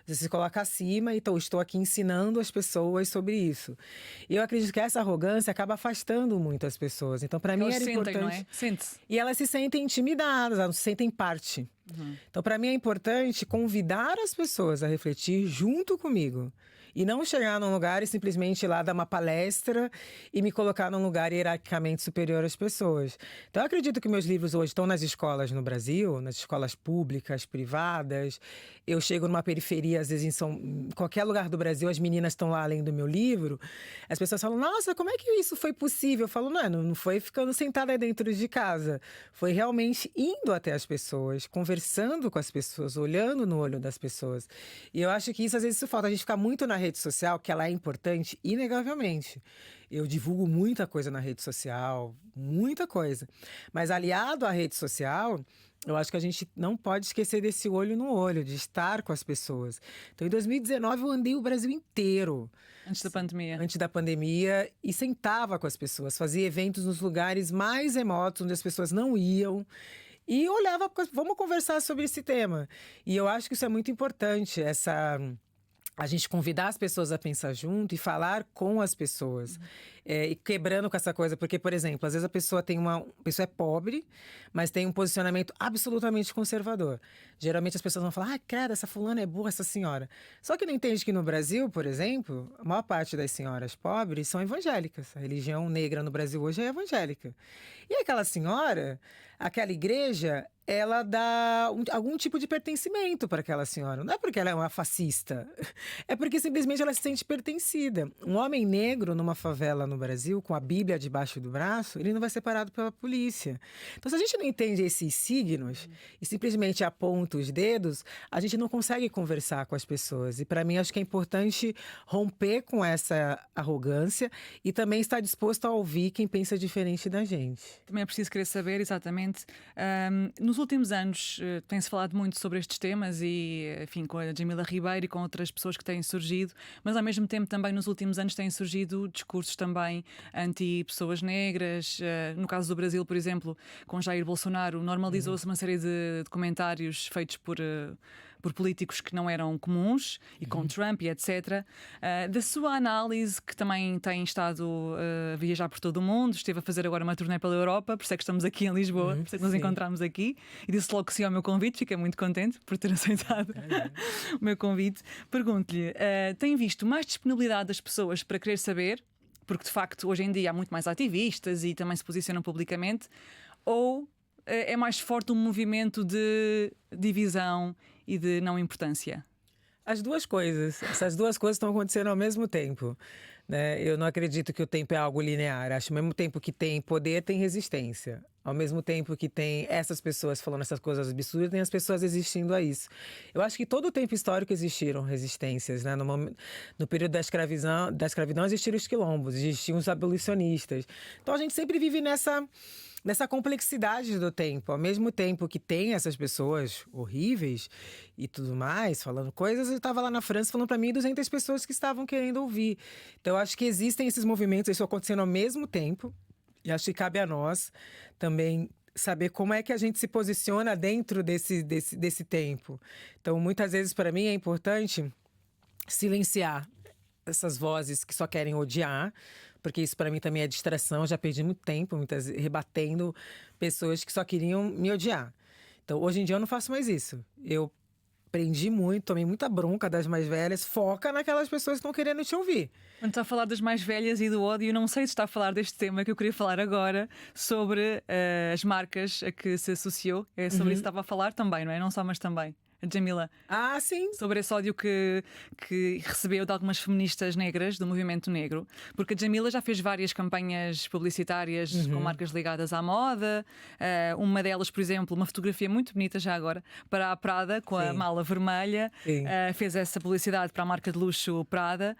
você se coloca acima, então estou aqui ensinando as pessoas sobre isso. E eu acredito que essa arrogância acaba afastando muito as pessoas. Então, para mim, era importante. Não é? Sente-se. E elas se sentem intimidadas, elas se sentem parte. Então, para mim é importante convidar as pessoas a refletir junto comigo. E não chegar num lugar e simplesmente ir lá dar uma palestra e me colocar num lugar hierarquicamente superior às pessoas. Então, eu acredito que meus livros hoje estão nas escolas no Brasil, nas escolas públicas, privadas. Eu chego numa periferia, às vezes em qualquer lugar do Brasil, as meninas estão lá além do meu livro. As pessoas falam, nossa, como é que isso foi possível? Eu falo, não foi ficando sentada dentro de casa. Foi realmente indo até as pessoas, conversando com as pessoas, olhando no olho das pessoas. E eu acho que isso, às vezes, isso falta. A gente fica muito na rede social, que ela é importante, inegavelmente. Eu divulgo muita coisa na rede social, muita coisa. Mas aliado à rede social, eu acho que a gente não pode esquecer desse olho no olho, de estar com as pessoas. Então, em 2019, eu andei o Brasil inteiro. Antes da pandemia. Antes da pandemia, e sentava com as pessoas, fazia eventos nos lugares mais remotos, onde as pessoas não iam. E olhava, vamos conversar sobre esse tema. E eu acho que isso é muito importante, a gente convidar as pessoas a pensar junto e falar com as pessoas. E quebrando com essa coisa, porque, por exemplo, às vezes a pessoa é pobre, mas tem um posicionamento absolutamente conservador. Geralmente as pessoas vão falar, cara, essa fulana é burra, essa senhora. Só que não entende que no Brasil, por exemplo, a maior parte das senhoras pobres são evangélicas. A religião negra no Brasil hoje é evangélica. E aquela senhora, aquela igreja, ela dá algum tipo de pertencimento para aquela senhora. Não é porque ela é uma fascista, é porque simplesmente ela se sente pertencida. Um homem negro numa favela no Brasil, com a Bíblia debaixo do braço, ele não vai ser parado pela polícia. Então, se a gente não entende esses signos e simplesmente aponta os dedos, a gente não consegue conversar com as pessoas. E para mim, acho que é importante romper com essa arrogância e também estar disposto a ouvir quem pensa diferente da gente. Também é preciso querer saber, exatamente. Nos últimos anos tem-se falado muito sobre estes temas e, enfim, com a Jamila Ribeiro e com outras pessoas que têm surgido, mas ao mesmo tempo também nos últimos anos têm surgido discursos também anti-pessoas negras. No caso do Brasil, por exemplo, com Jair Bolsonaro, normalizou-se uma série de comentários feitos por políticos que não eram comuns e com Trump e etc. Da sua análise, que também tem estado a viajar por todo o mundo, esteve a fazer agora uma turnê pela Europa, por isso é que estamos aqui em Lisboa, por isso é que nos encontramos aqui, e disse logo que sim ao meu convite, fiquei muito contente por ter aceitado o meu convite. Pergunto-lhe, tem visto mais disponibilidade das pessoas para querer saber, porque de facto hoje em dia há muito mais ativistas e também se posicionam publicamente, ou é mais forte um movimento de divisão e de não importância? As duas coisas. Essas duas coisas estão acontecendo ao mesmo tempo, né? Eu não acredito que o tempo é algo linear. Acho que ao mesmo tempo que tem poder, tem resistência. Ao mesmo tempo que tem essas pessoas falando essas coisas absurdas, tem as pessoas resistindo a isso. Eu acho que todo o tempo histórico existiram resistências, né? No período da escravidão existiram os quilombos, existiam os abolicionistas. Então a gente sempre vive nessa complexidade do tempo. Ao mesmo tempo que tem essas pessoas horríveis e tudo mais, falando coisas, eu estava lá na França falando para mim 200 pessoas que estavam querendo ouvir. Então, eu acho que existem esses movimentos, isso acontecendo ao mesmo tempo. E acho que cabe a nós também saber como é que a gente se posiciona dentro desse tempo. Então, muitas vezes, para mim, é importante silenciar essas vozes que só querem odiar, porque isso para mim também é distração. Eu já perdi muito tempo, rebatendo pessoas que só queriam me odiar. Então, hoje em dia eu não faço mais isso. Eu aprendi muito, tomei muita bronca das mais velhas. Foca naquelas pessoas que estão querendo te ouvir. Quando está a falar das mais velhas e do ódio, não sei se está a falar deste tema que eu queria falar agora, sobre as marcas a que se associou. É sobre isso que estava a falar também, não é? Não só, mas também. A Jamila. Ah, sim. Sobre esse ódio que recebeu de algumas feministas negras do movimento negro. Porque a Jamila já fez várias campanhas publicitárias com marcas ligadas à moda. Uma delas, por exemplo, uma fotografia muito bonita já agora, para a Prada, com a mala vermelha. Fez essa publicidade para a marca de luxo Prada.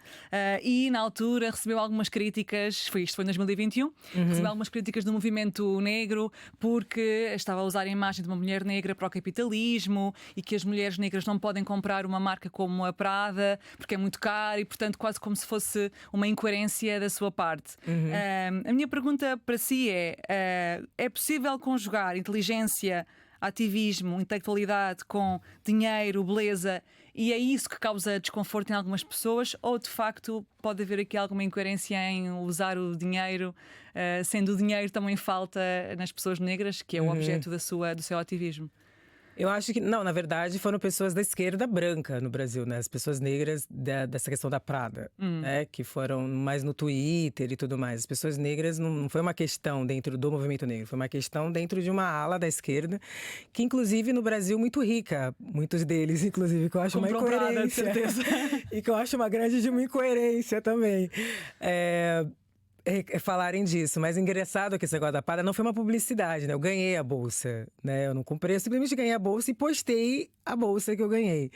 E na altura recebeu algumas críticas, isto foi em 2021, recebeu algumas críticas do movimento negro porque estava a usar a imagem de uma mulher negra para o capitalismo e que as mulheres negras não podem comprar uma marca como a Prada porque é muito caro e, portanto, quase como se fosse uma incoerência da sua parte. A minha pergunta para si é possível conjugar inteligência, ativismo, intelectualidade com dinheiro, beleza, e é isso que causa desconforto em algumas pessoas, ou de facto pode haver aqui alguma incoerência em usar o dinheiro, sendo o dinheiro também falta nas pessoas negras, que é o objeto do seu ativismo? Eu acho que, não, na verdade, foram pessoas da esquerda branca no Brasil, né? As pessoas negras dessa questão da Prada, né? Que foram mais no Twitter e tudo mais. As pessoas negras não foi uma questão dentro do movimento negro, foi uma questão dentro de uma ala da esquerda, que inclusive no Brasil muito rica, muitos deles, inclusive, que eu acho uma incoerência. Prada, de certeza. E que eu acho uma grande de uma incoerência também. Falarem disso, mas engraçado que esse negócio da Prada não foi uma publicidade, né? Eu ganhei a bolsa, né? Eu não comprei, eu simplesmente ganhei a bolsa e postei a bolsa que eu ganhei.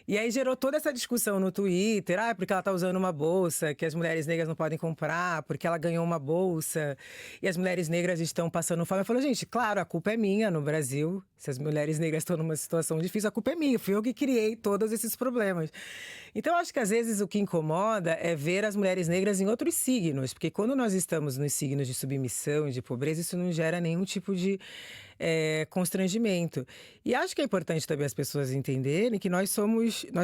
E aí gerou toda essa discussão no Twitter, porque ela tá usando uma bolsa que as mulheres negras não podem comprar, porque ela ganhou uma bolsa e as mulheres negras estão passando fome. Eu falo, gente, claro, a culpa é minha no Brasil. Se as mulheres negras estão numa situação difícil, a culpa é minha. Fui eu que criei todos esses problemas. Então, eu acho que às vezes o que incomoda é ver as mulheres negras em outros signos, porque quando nós estamos nos signos de submissão e de pobreza, isso não gera nenhum tipo de constrangimento. E acho que é importante também as pessoas entenderem que nós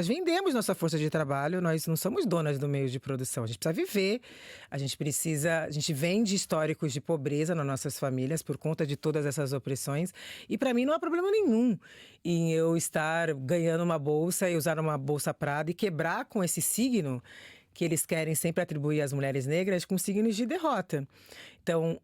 vendemos nossa força de trabalho, nós não somos donas do meio de produção. A gente precisa viver, a gente vende históricos de pobreza nas nossas famílias por conta de todas essas opressões. E para mim não há problema nenhum em eu estar ganhando uma bolsa e usar uma bolsa Prada e quebrar com esse signo que eles querem sempre atribuir às mulheres negras com signos de derrota. Então,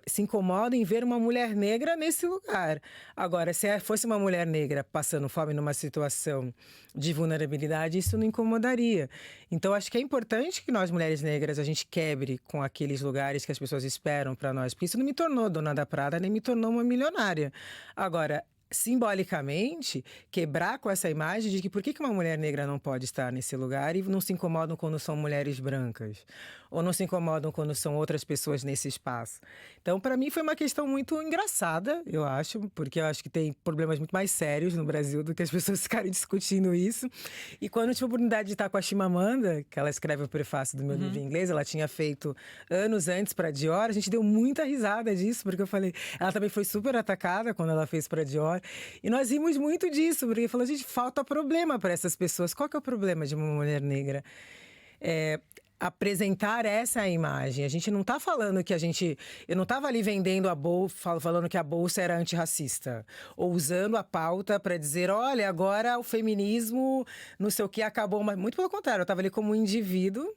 se incomodam em ver uma mulher negra nesse lugar. Agora, se fosse uma mulher negra passando fome numa situação de vulnerabilidade, isso não incomodaria. Então, acho que é importante que nós, mulheres negras, a gente quebre com aqueles lugares que as pessoas esperam para nós, porque isso não me tornou dona da Prada, nem me tornou uma milionária. Agora, simbolicamente, quebrar com essa imagem de que por que uma mulher negra não pode estar nesse lugar e não se incomodam quando são mulheres brancas, ou não se incomodam quando são outras pessoas nesse espaço. Então, para mim, foi uma questão muito engraçada, eu acho, porque eu acho que tem problemas muito mais sérios no Brasil do que as pessoas ficarem discutindo isso. E quando eu tive a oportunidade de estar com a Chimamanda, que ela escreve o prefácio do meu livro em inglês, ela tinha feito anos antes para Dior, a gente deu muita risada disso, porque eu falei, ela também foi super atacada quando ela fez para Dior. E nós rimos muito disso, porque falou, gente, falta problema para essas pessoas. Qual que é o problema de uma mulher negra? Apresentar essa imagem. A gente não está falando que eu não estava ali vendendo a bolsa, falando que a bolsa era antirracista. Ou usando a pauta para dizer, olha, agora o feminismo, não sei o que, acabou. Mas muito pelo contrário, eu estava ali como um indivíduo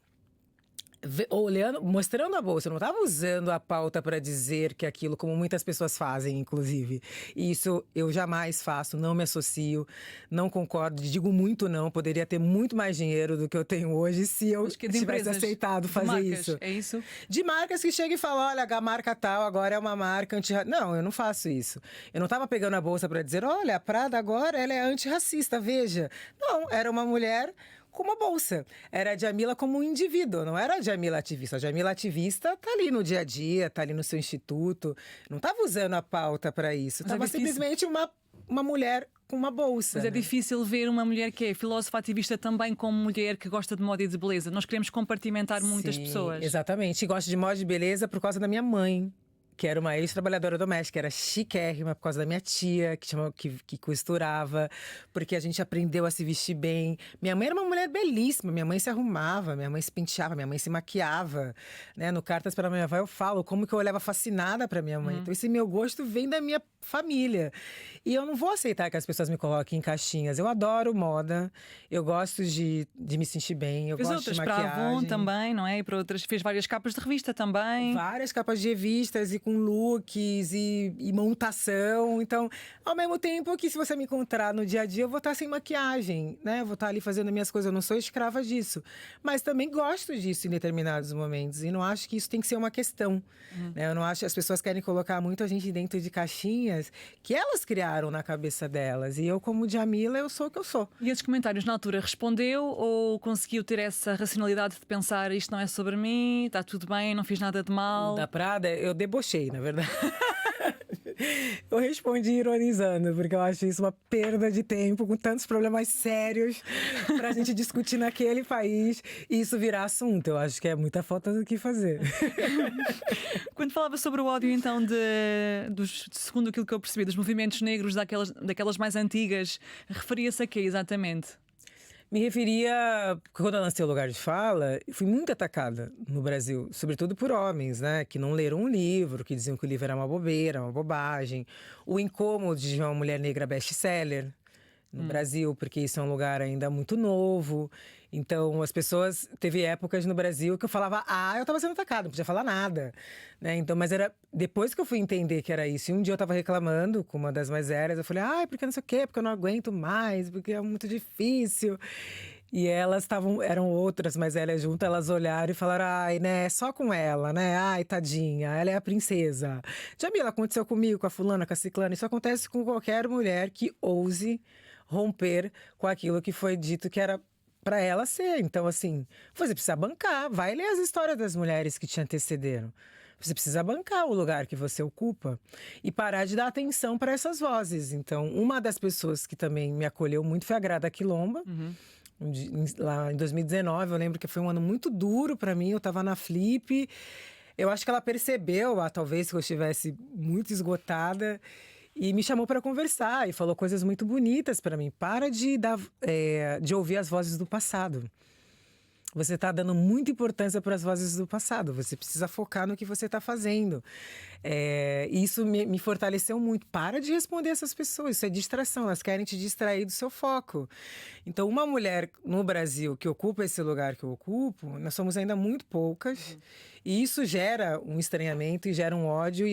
olhando, mostrando a bolsa, eu não estava usando a pauta para dizer que aquilo, como muitas pessoas fazem, inclusive. E isso eu jamais faço, não me associo, não concordo, digo muito não, poderia ter muito mais dinheiro do que eu tenho hoje se eu tivesse aceitado fazer marcas, isso. É isso? De marcas que chegam e falam, olha, a marca tal agora é uma marca antirracista. Não, eu não faço isso. Eu não estava pegando a bolsa para dizer, olha, a Prada agora ela é antirracista, veja. Não, era uma mulher com uma bolsa. Era a Djamila como um indivíduo, não era a Djamila ativista. A Djamila ativista tá ali no dia a dia, tá ali no seu instituto. Não estava usando a pauta para isso. Estava simplesmente uma mulher com uma bolsa. Mas é difícil ver uma mulher que é filósofa ativista também como mulher que gosta de moda e de beleza. Nós queremos compartimentar muitas pessoas. Exatamente. E gosto de moda e beleza por causa da minha mãe, que era uma ex-trabalhadora doméstica, era chiquérrima por causa da minha tia, que costurava, porque a gente aprendeu a se vestir bem. Minha mãe era uma mulher belíssima, minha mãe se arrumava, minha mãe se penteava, minha mãe se maquiava, né? No Cartas para Minha Avó eu falo como que eu olhava fascinada para minha mãe. Então esse meu gosto vem da minha família. E eu não vou aceitar que as pessoas me coloquem em caixinhas. Eu adoro moda, eu gosto de me sentir bem, eu gosto de maquiagem. Para a Avon também, não é? E para outras, fez várias capas de revista também. Várias capas de revistas e com looks e montação. Então, ao mesmo tempo que se você me encontrar no dia a dia, eu vou estar sem maquiagem, né? Vou estar ali fazendo minhas coisas. Eu não sou escrava disso. Mas também gosto disso em determinados momentos. E não acho que isso tem que ser uma questão. Né? Eu não acho que as pessoas querem colocar muito a gente dentro de caixinhas que elas criaram na cabeça delas. E eu, como Djamila, eu sou o que eu sou. E esses comentários na altura respondeu ou conseguiu ter essa racionalidade de pensar isto não é sobre mim, está tudo bem, não fiz nada de mal? Da Prada, eu debochei, na verdade. Eu respondi ironizando, porque eu acho isso uma perda de tempo, com tantos problemas sérios pra gente discutir naquele país e isso virar assunto. Eu acho que é muita falta do que fazer. Quando falava sobre o ódio, então, segundo aquilo que eu percebi, dos movimentos negros daquelas mais antigas, referia-se a quê exatamente? Me referia, quando eu lancei o Lugar de Fala, fui muito atacada no Brasil, sobretudo por homens, né, que não leram um livro, que diziam que o livro era uma bobeira, uma bobagem. O incômodo de ver uma mulher negra best-seller no Brasil, porque isso é um lugar ainda muito novo. Então, as pessoas... Teve épocas no Brasil que eu falava, eu estava sendo atacada, não podia falar nada. Né? Então, mas era depois que eu fui entender que era isso. E um dia eu estava reclamando com uma das mais velhas, eu falei, porque não sei o quê, porque eu não aguento mais, porque é muito difícil. E elas eram outras mais velhas juntas, elas olharam e falaram, né, só com ela, né? Ai, tadinha, ela é a princesa. Djamila, aconteceu comigo, com a fulana, com a ciclana. Isso acontece com qualquer mulher que ouse romper com aquilo que foi dito que era para ela ser. Então, assim, você precisa bancar. Vai ler as histórias das mulheres que te antecederam. Você precisa bancar o lugar que você ocupa e parar de dar atenção para essas vozes. Então, uma das pessoas que também me acolheu muito foi a Grada Quilomba. Lá em 2019, eu lembro que foi um ano muito duro para mim. Eu estava na Flip. Eu acho que ela percebeu, talvez, que eu estivesse muito esgotada. E me chamou para conversar e falou coisas muito bonitas para mim. Para de ouvir as vozes do passado. Você está dando muita importância para as vozes do passado. Você precisa focar no que você está fazendo. E isso me fortaleceu muito. Para de responder essas pessoas. Isso é distração. Elas querem te distrair do seu foco. Então, uma mulher no Brasil que ocupa esse lugar que eu ocupo, nós somos ainda muito poucas. E isso gera um estranhamento e gera um ódio.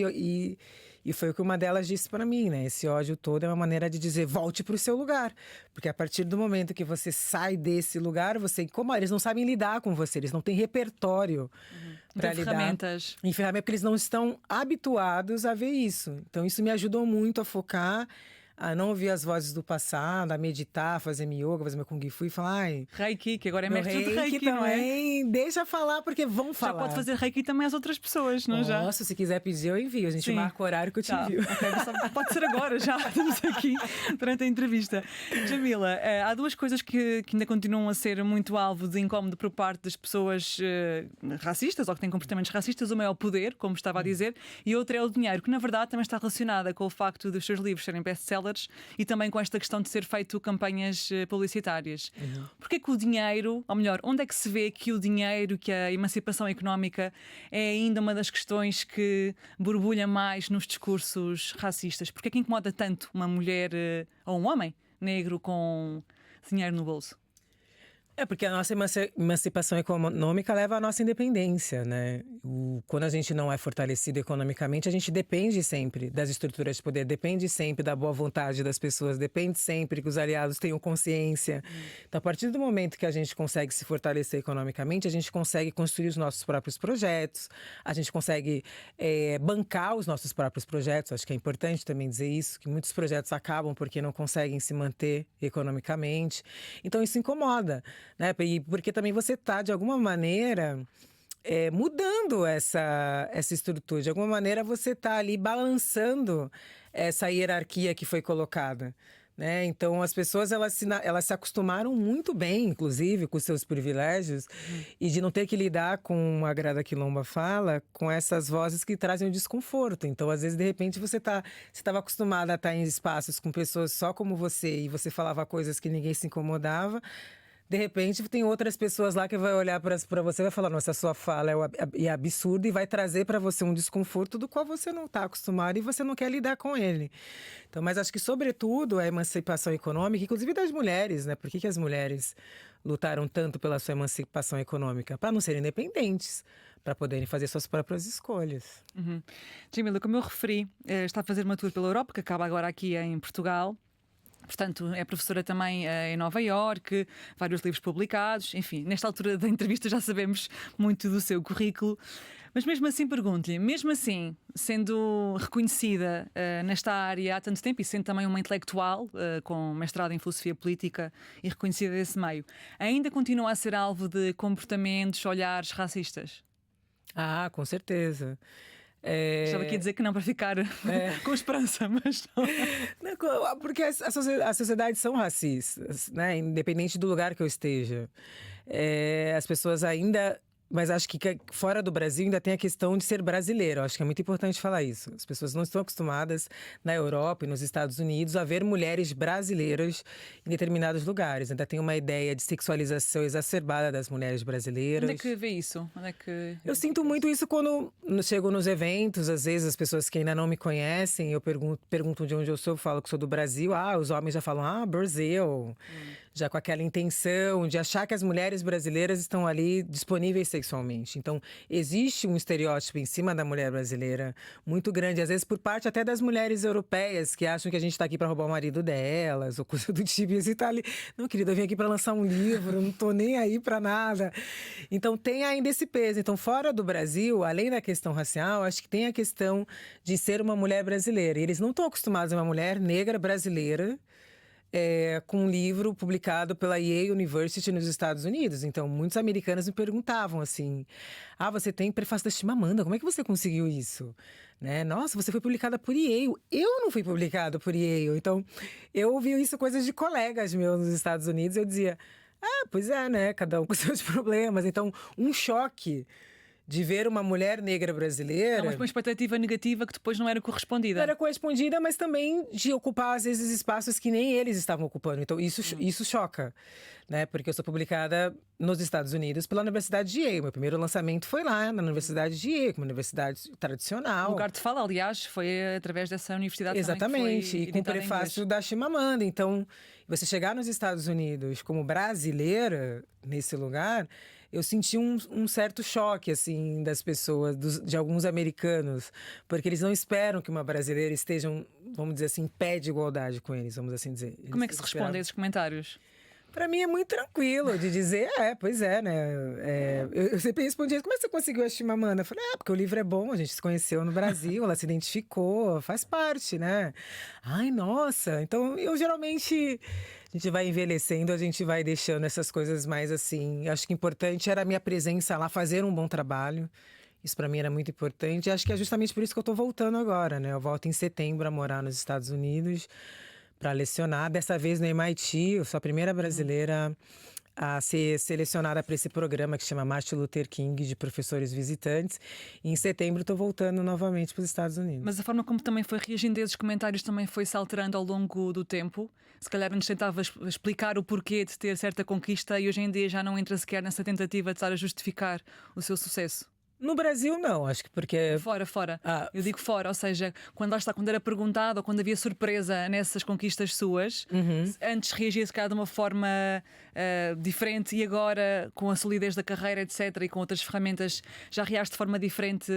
E foi o que uma delas disse para mim, né? Esse ódio todo é uma maneira de dizer, volte para o seu lugar. Porque a partir do momento que você sai desse lugar, como eles não sabem lidar com você, eles não têm repertório para lidar. Ferramentas. Em ferramentas, porque eles não estão habituados a ver isso. Então, isso me ajudou muito a focar, a não ouvir as vozes do passado, a meditar, fazer yoga, fazer meu Kung Fu e falar... Reiki, que agora é meu mestre de Reiki, não é? também, deixa falar, porque vão falar. Já pode fazer Reiki também às outras pessoas, não já? Nossa, se quiser pedir, eu envio. A gente marca o horário que eu te envio. Okay, pode ser agora, já estamos aqui durante a entrevista. Djamila, há duas coisas que ainda continuam a ser muito alvo de incómodo por parte das pessoas racistas, ou que têm comportamentos racistas. Uma é o poder, como estava a dizer, e outra é o dinheiro, que na verdade também está relacionada com o facto dos seus livros serem best-sellers e também com esta questão de ser feito campanhas publicitárias. Porquê que o dinheiro, ou melhor, onde é que se vê que o dinheiro, que a emancipação económica é ainda uma das questões que borbulha mais nos discursos racistas? Porquê que incomoda tanto uma mulher ou um homem negro com dinheiro no bolso? É porque a nossa emancipação econômica leva à nossa independência, né? Quando a gente não é fortalecido economicamente, a gente depende sempre das estruturas de poder, depende sempre da boa vontade das pessoas, depende sempre que os aliados tenham consciência. Então, a partir do momento que a gente consegue se fortalecer economicamente, a gente consegue construir os nossos próprios projetos, a gente consegue bancar os nossos próprios projetos. Acho que é importante também dizer isso, que muitos projetos acabam porque não conseguem se manter economicamente. Então, isso incomoda. Né? E porque também você está, de alguma maneira, mudando essa estrutura. De alguma maneira, você está ali balançando essa hierarquia que foi colocada. Né? Então, as pessoas elas se acostumaram muito bem, inclusive, com seus privilégios, e de não ter que lidar, com a Grada Quilomba fala, com essas vozes que trazem o desconforto. Então, às vezes, de repente, você estava acostumada a estar em espaços com pessoas só como você, e você falava coisas que ninguém se incomodava. De repente, tem outras pessoas lá que vai olhar para você e vai falar: nossa, a sua fala é absurda, e vai trazer para você um desconforto do qual você não está acostumado e você não quer lidar com ele. Então, mas acho que, sobretudo, a emancipação econômica, inclusive das mulheres, né? Por que as mulheres lutaram tanto pela sua emancipação econômica? Para não serem independentes, para poderem fazer suas próprias escolhas. Jamila, como eu referi, está a fazer uma tour pela Europa, que acaba agora aqui em Portugal. Portanto, é professora também em Nova Iorque, vários livros publicados. Enfim, nesta altura da entrevista já sabemos muito do seu currículo. Mas mesmo assim, pergunto-lhe, mesmo assim, sendo reconhecida nesta área há tanto tempo e sendo também uma intelectual com mestrado em filosofia política e reconhecida desse meio, ainda continua a ser alvo de comportamentos, olhares racistas? Ah, com certeza. Estava aqui a dizer que não, para ficar com esperança, mas não. Não, porque as sociedades são racistas, né? Independente do lugar que eu esteja. As pessoas ainda... Mas acho que fora do Brasil ainda tem a questão de ser brasileiro. Acho que é muito importante falar isso. As pessoas não estão acostumadas na Europa e nos Estados Unidos a ver mulheres brasileiras em determinados lugares. Ainda tem uma ideia de sexualização exacerbada das mulheres brasileiras. Onde é que vê isso? Eu sinto muito isso quando chego nos eventos. Às vezes as pessoas que ainda não me conhecem, eu pergunto de onde eu sou, eu falo que sou do Brasil. Os homens já falam, Brasil. Já com aquela intenção de achar que as mulheres brasileiras estão ali disponíveis sexualmente. Então, existe um estereótipo em cima da mulher brasileira muito grande, às vezes por parte até das mulheres europeias, que acham que a gente está aqui para roubar o marido delas, ou coisa do tipo. E você tá ali, não, querida, eu vim aqui para lançar um livro, não tô nem aí para nada. Então, tem ainda esse peso. Então, fora do Brasil, além da questão racial, acho que tem a questão de ser uma mulher brasileira. E eles não estão acostumados a uma mulher negra brasileira com um livro publicado pela Yale University nos Estados Unidos. Então, muitos americanos me perguntavam assim: você tem prefácio da Chimamanda, como é que você conseguiu isso? Né? Nossa, você foi publicada por Yale. Eu não fui publicada por Yale. Então, eu ouvi isso, coisas de colegas meus nos Estados Unidos. Eu dizia, pois é, né? Cada um com seus problemas. Então, um choque de ver uma mulher negra brasileira... Uma expectativa negativa que depois não era correspondida. Não era correspondida, mas também de ocupar, às vezes, espaços que nem eles estavam ocupando. Então, isso choca, né? Porque eu sou publicada nos Estados Unidos pela Universidade de Yale. Meu primeiro lançamento foi lá, na Universidade de Yale, uma universidade tradicional. O lugar de fala, aliás, foi através dessa universidade. Exatamente, também e com o prefácio da Chimamanda. Então, você chegar nos Estados Unidos como brasileira, nesse lugar... Eu senti um certo choque, assim, das pessoas, de alguns americanos, porque eles não esperam que uma brasileira esteja, vamos dizer assim, em pé de igualdade com eles, vamos assim dizer. Como é que se responde a esses comentários? Para mim é muito tranquilo de dizer, pois é, né? Eu sempre respondi, como é que você conseguiu a Chimamanda? Eu falei, porque o livro é bom, a gente se conheceu no Brasil, ela se identificou, faz parte, né? Ai, nossa! Então, eu geralmente, a gente vai envelhecendo, a gente vai deixando essas coisas mais assim. Acho que importante era a minha presença lá, fazer um bom trabalho. Isso para mim era muito importante. E acho que é justamente por isso que eu tô voltando agora, né? Eu volto em setembro a morar nos Estados Unidos, para lecionar, dessa vez no MIT. Eu sou a primeira brasileira a ser selecionada para esse programa que chama Martin Luther King, de professores visitantes. E em setembro estou voltando novamente para os Estados Unidos. Mas a forma como também foi reagindo a esses comentários também foi se alterando ao longo do tempo? Se calhar antes tentava explicar o porquê de ter certa conquista e hoje em dia já não entra sequer nessa tentativa de estar a justificar o seu sucesso? No Brasil, não, acho que porque. Fora. Ah, Eu digo fora, ou seja, quando lá está, quando era perguntado ou quando havia surpresa nessas conquistas suas, antes reagia se calhar de uma forma diferente e agora, com a solidez da carreira, etc., e com outras ferramentas, já reage de forma diferente.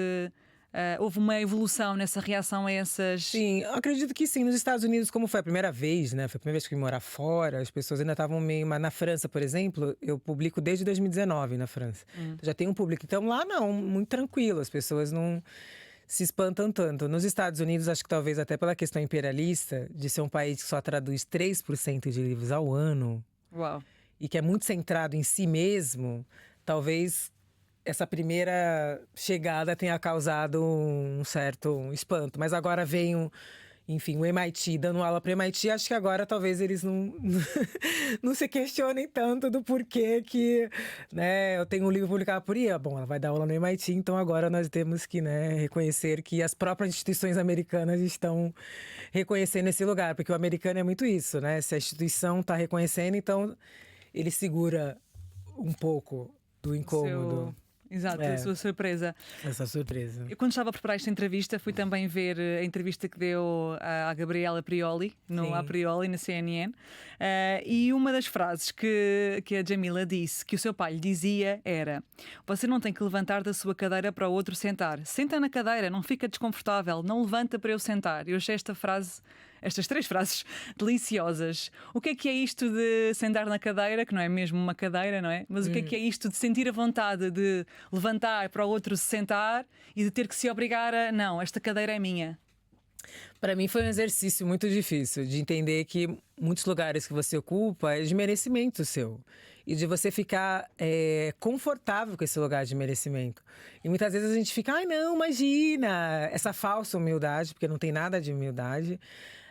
Houve uma evolução nessa reação a essas. Sim, eu acredito que sim. Nos Estados Unidos, como foi a primeira vez, né? Foi a primeira vez que eu fui morar fora, as pessoas ainda estavam meio. Mas na França, por exemplo, eu publico desde 2019 na França. Já tem um público. Então lá não, muito tranquilo, as pessoas não se espantam tanto. Nos Estados Unidos, acho que talvez até pela questão imperialista, de ser um país que só traduz 3% de livros ao ano. Uau! E que é muito centrado em si mesmo, talvez essa primeira chegada tenha causado um certo espanto. Mas agora vem enfim, o MIT dando aula para o MIT, acho que agora talvez eles não, não se questionem tanto do porquê que, né, eu tenho um livro publicado por IA. Bom, ela vai dar aula no MIT, então agora nós temos que, né, reconhecer que as próprias instituições americanas estão reconhecendo esse lugar, porque o americano é muito isso, né? Se a instituição está reconhecendo, então ele segura um pouco do incômodo. Exato, a sua surpresa. Essa surpresa. Eu, quando estava a preparar esta entrevista, fui também ver a entrevista que deu à Gabriela Prioli, no A Prioli, na CNN. E uma das frases que a Jamila disse, que o seu pai lhe dizia, era: você não tem que levantar da sua cadeira para o outro sentar. Senta na cadeira, não fica desconfortável, não levanta para eu sentar. Eu achei estas 3 frases deliciosas. O que é isto de sentar na cadeira, que não é mesmo uma cadeira, não é? Mas o que é isto de sentir a vontade de levantar para o outro se sentar e de ter que se obrigar a, não, esta cadeira é minha? Para mim foi um exercício muito difícil de entender que muitos lugares que você ocupa é de merecimento seu. E de você ficar confortável com esse lugar de merecimento. E muitas vezes a gente fica, ai não, imagina, essa falsa humildade, porque não tem nada de humildade.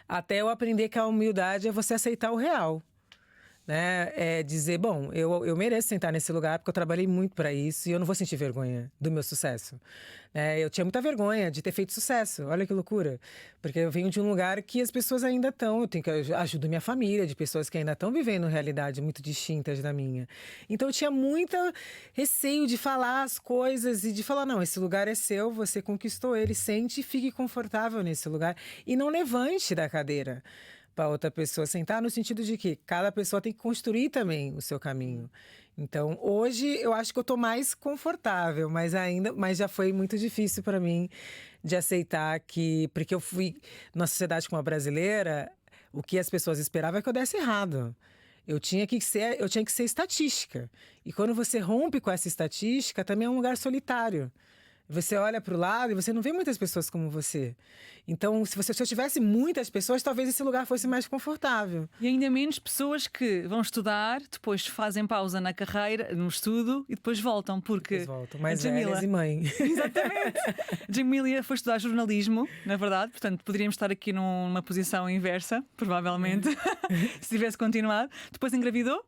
Até eu aprender que a humildade é você aceitar o real. Né? É dizer, bom, eu mereço sentar nesse lugar porque eu trabalhei muito para isso e eu não vou sentir vergonha do meu sucesso. Eu tinha muita vergonha de ter feito sucesso, olha que loucura. Porque eu venho de um lugar que as pessoas ainda estão, eu tenho que ajudar minha família, de pessoas que ainda estão vivendo realidades muito distintas da minha. Então eu tinha muito receio de falar as coisas e de falar, não, esse lugar é seu, você conquistou ele, sente e fique confortável nesse lugar e não levante da cadeira para outra pessoa sentar, no sentido de que cada pessoa tem que construir também o seu caminho. Então, hoje eu acho que eu tô mais confortável, mas já foi muito difícil para mim de aceitar que, porque eu fui na sociedade como a brasileira, o que as pessoas esperavam é que eu desse errado. Eu tinha que ser estatística. E quando você rompe com essa estatística, também é um lugar solitário. Você olha para o lado e você não vê muitas pessoas como você. Então, se eu tivesse muitas pessoas, talvez esse lugar fosse mais confortável. E ainda menos pessoas que vão estudar, depois fazem pausa na carreira, no estudo, e depois voltam, porque... Depois voltam, mais velhas e mãe. Exatamente. Jamila foi estudar jornalismo, na verdade, portanto, poderíamos estar aqui numa posição inversa, provavelmente, se tivesse continuado. Depois engravidou,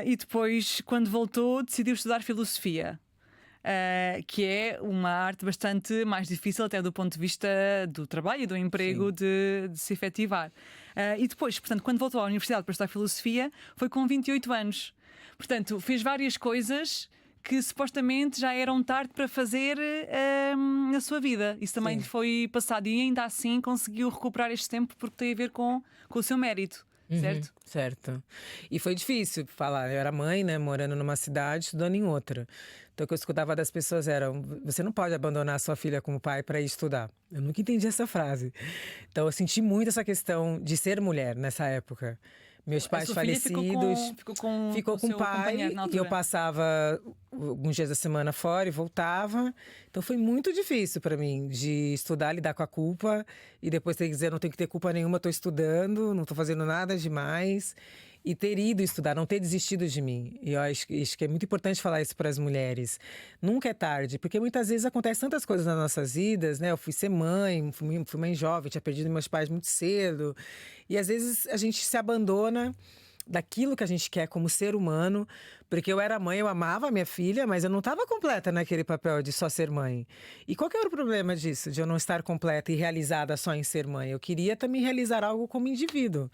e depois, quando voltou, decidiu estudar filosofia. Que é uma arte bastante mais difícil até do ponto de vista do trabalho e do emprego de se efetivar. E depois, portanto, quando voltou à universidade para estudar filosofia, foi com 28 anos. Portanto, fez várias coisas que supostamente já eram tarde para fazer na sua vida. Isso também foi passado e ainda assim conseguiu recuperar este tempo porque tem a ver com o seu mérito. Certo? Certo. E foi difícil falar. Eu era mãe, né, morando numa cidade, estudando em outra. Então o que eu escutava das pessoas era: você não pode abandonar a sua filha como pai para ir estudar. Eu nunca entendi essa frase. Então eu senti muito essa questão de ser mulher nessa época. Meus pais falecidos, ficou com o pai, e eu passava alguns dias da semana fora e voltava. Então foi muito difícil para mim de estudar, lidar com a culpa e depois ter que dizer: não tenho que ter culpa nenhuma, estou estudando, não estou fazendo nada demais. E ter ido estudar, não ter desistido de mim. E eu acho que é muito importante falar isso para as mulheres. Nunca é tarde, porque muitas vezes acontecem tantas coisas nas nossas vidas, né? Eu fui ser mãe, fui mãe jovem, tinha perdido meus pais muito cedo. E às vezes a gente se abandona daquilo que a gente quer como ser humano, porque eu era mãe, eu amava a minha filha, mas eu não estava completa naquele papel de só ser mãe. E qual que era o problema disso, de eu não estar completa e realizada só em ser mãe? Eu queria também realizar algo como indivíduo.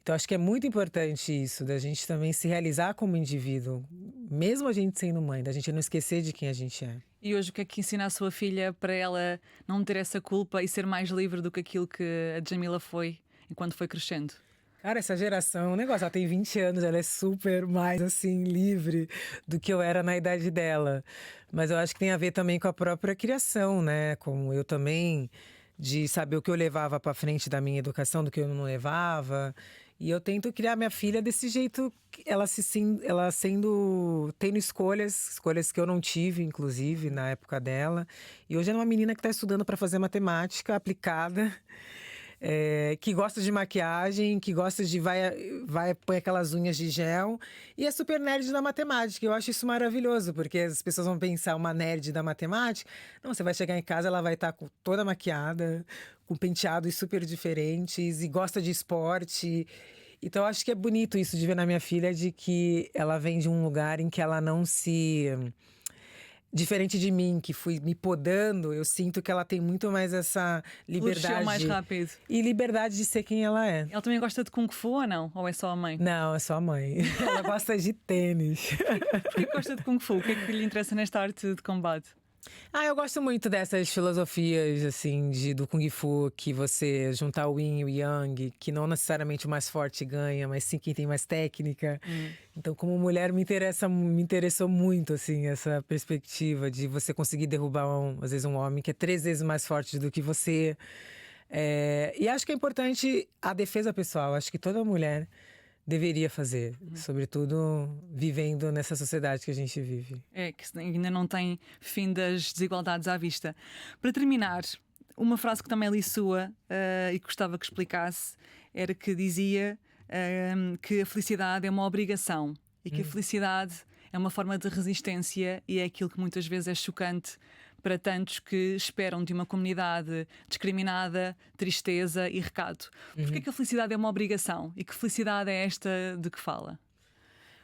Então, acho que é muito importante isso, da gente também se realizar como indivíduo, mesmo a gente sendo mãe, da gente não esquecer de quem a gente é. E hoje o que é que ensina a sua filha para ela não ter essa culpa e ser mais livre do que aquilo que a Jamila foi enquanto foi crescendo? Cara, essa geração, o negócio, ela tem 20 anos, ela é super mais, assim, livre do que eu era na idade dela. Mas eu acho que tem a ver também com a própria criação, né? Com eu também, de saber o que eu levava para frente da minha educação, do que eu não levava. E eu tento criar minha filha desse jeito, ela tendo escolhas que eu não tive, inclusive, na época dela. E hoje é uma menina que está estudando para fazer matemática aplicada. Que gosta de maquiagem, que gosta de vai põe aquelas unhas de gel e é super nerd da matemática. Eu acho isso maravilhoso, porque as pessoas vão pensar uma nerd da matemática. Não, você vai chegar em casa, ela vai estar toda maquiada, com penteados super diferentes e gosta de esporte. Então, eu acho que é bonito isso de ver na minha filha, de que ela vem de um lugar em que ela não se... Diferente de mim, que fui me podando, eu sinto que ela tem muito mais essa liberdade. Floresceu mais rápido. E liberdade de ser quem ela é. Ela também gosta de Kung Fu ou não? Ou é só a mãe? Não, é só a mãe. Ela gosta de tênis. Porquê que gosta de Kung Fu? O que é que lhe interessa nesta arte de combate? Eu gosto muito dessas filosofias, assim, do Kung Fu, que você juntar o Yin e o Yang, que não necessariamente o mais forte ganha, mas sim quem tem mais técnica. Então, como mulher, me interessou muito, assim, essa perspectiva de você conseguir derrubar, às vezes, um homem que é 3 vezes mais forte do que você. E acho que é importante a defesa pessoal. Acho que toda mulher deveria fazer, sobretudo vivendo nessa sociedade que a gente vive. Que ainda não tem fim das desigualdades à vista. Para terminar, uma frase que também li sua e que gostava que explicasse era que dizia que a felicidade é uma obrigação e que a felicidade é uma forma de resistência e é aquilo que muitas vezes é chocante para tantos que esperam de uma comunidade discriminada, tristeza e recado. Porquê que a felicidade é uma obrigação? E que felicidade é esta de que fala?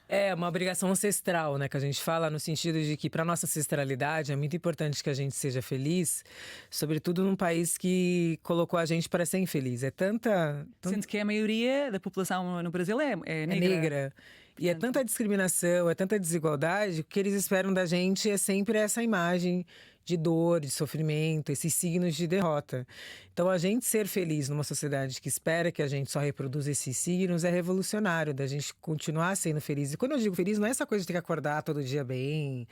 É uma obrigação ancestral, né? Que a gente fala no sentido de que para nossa ancestralidade é muito importante que a gente seja feliz, sobretudo num país que colocou a gente para ser infeliz. Sendo que a maioria da população no Brasil é negra. É negra. E é tanta discriminação, é tanta desigualdade, que eles esperam da gente é sempre essa imagem de dor, de sofrimento, esses signos de derrota. Então, a gente ser feliz numa sociedade que espera que a gente só reproduza esses signos é revolucionário, da gente continuar sendo feliz. E quando eu digo feliz, não é essa coisa de ter que acordar todo dia bem,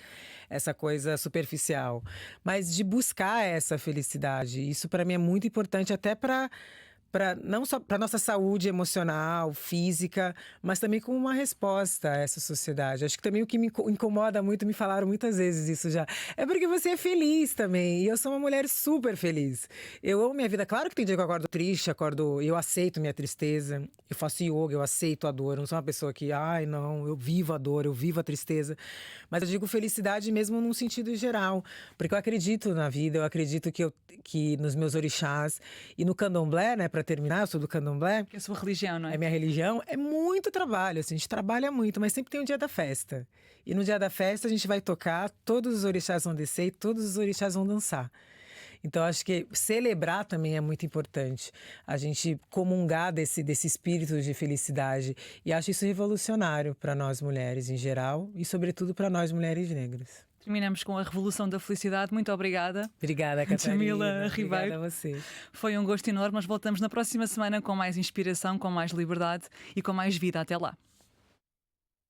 essa coisa superficial, mas de buscar essa felicidade. Isso, para mim, é muito importante, até não só para nossa saúde emocional, física, mas também como uma resposta a essa sociedade. Acho que também o que me incomoda muito, me falaram muitas vezes isso já, é porque você é feliz também. E eu sou uma mulher super feliz. Eu amo minha vida. Claro que tem dia que eu acordo triste, eu aceito minha tristeza. Eu faço yoga, eu aceito a dor. Eu não sou uma pessoa que, não, eu vivo a dor, eu vivo a tristeza. Mas eu digo felicidade mesmo num sentido geral. Porque eu acredito na vida, eu acredito que nos meus orixás e no candomblé, né, para terminar, eu sou do candomblé. Que é a sua religião, não é? É minha religião. É muito trabalho, assim, a gente trabalha muito, mas sempre tem um dia da festa. E no dia da festa a gente vai tocar, todos os orixás vão descer e todos os orixás vão dançar. Então, acho que celebrar também é muito importante. A gente comungar desse espírito de felicidade. E acho isso revolucionário para nós mulheres em geral e, sobretudo, para nós mulheres negras. Terminamos com a Revolução da Felicidade. Muito obrigada. Obrigada, Catarina. Jamila Ribeiro. Obrigada a vocês. Foi um gosto enorme. Nós voltamos na próxima semana com mais inspiração, com mais liberdade e com mais vida. Até lá.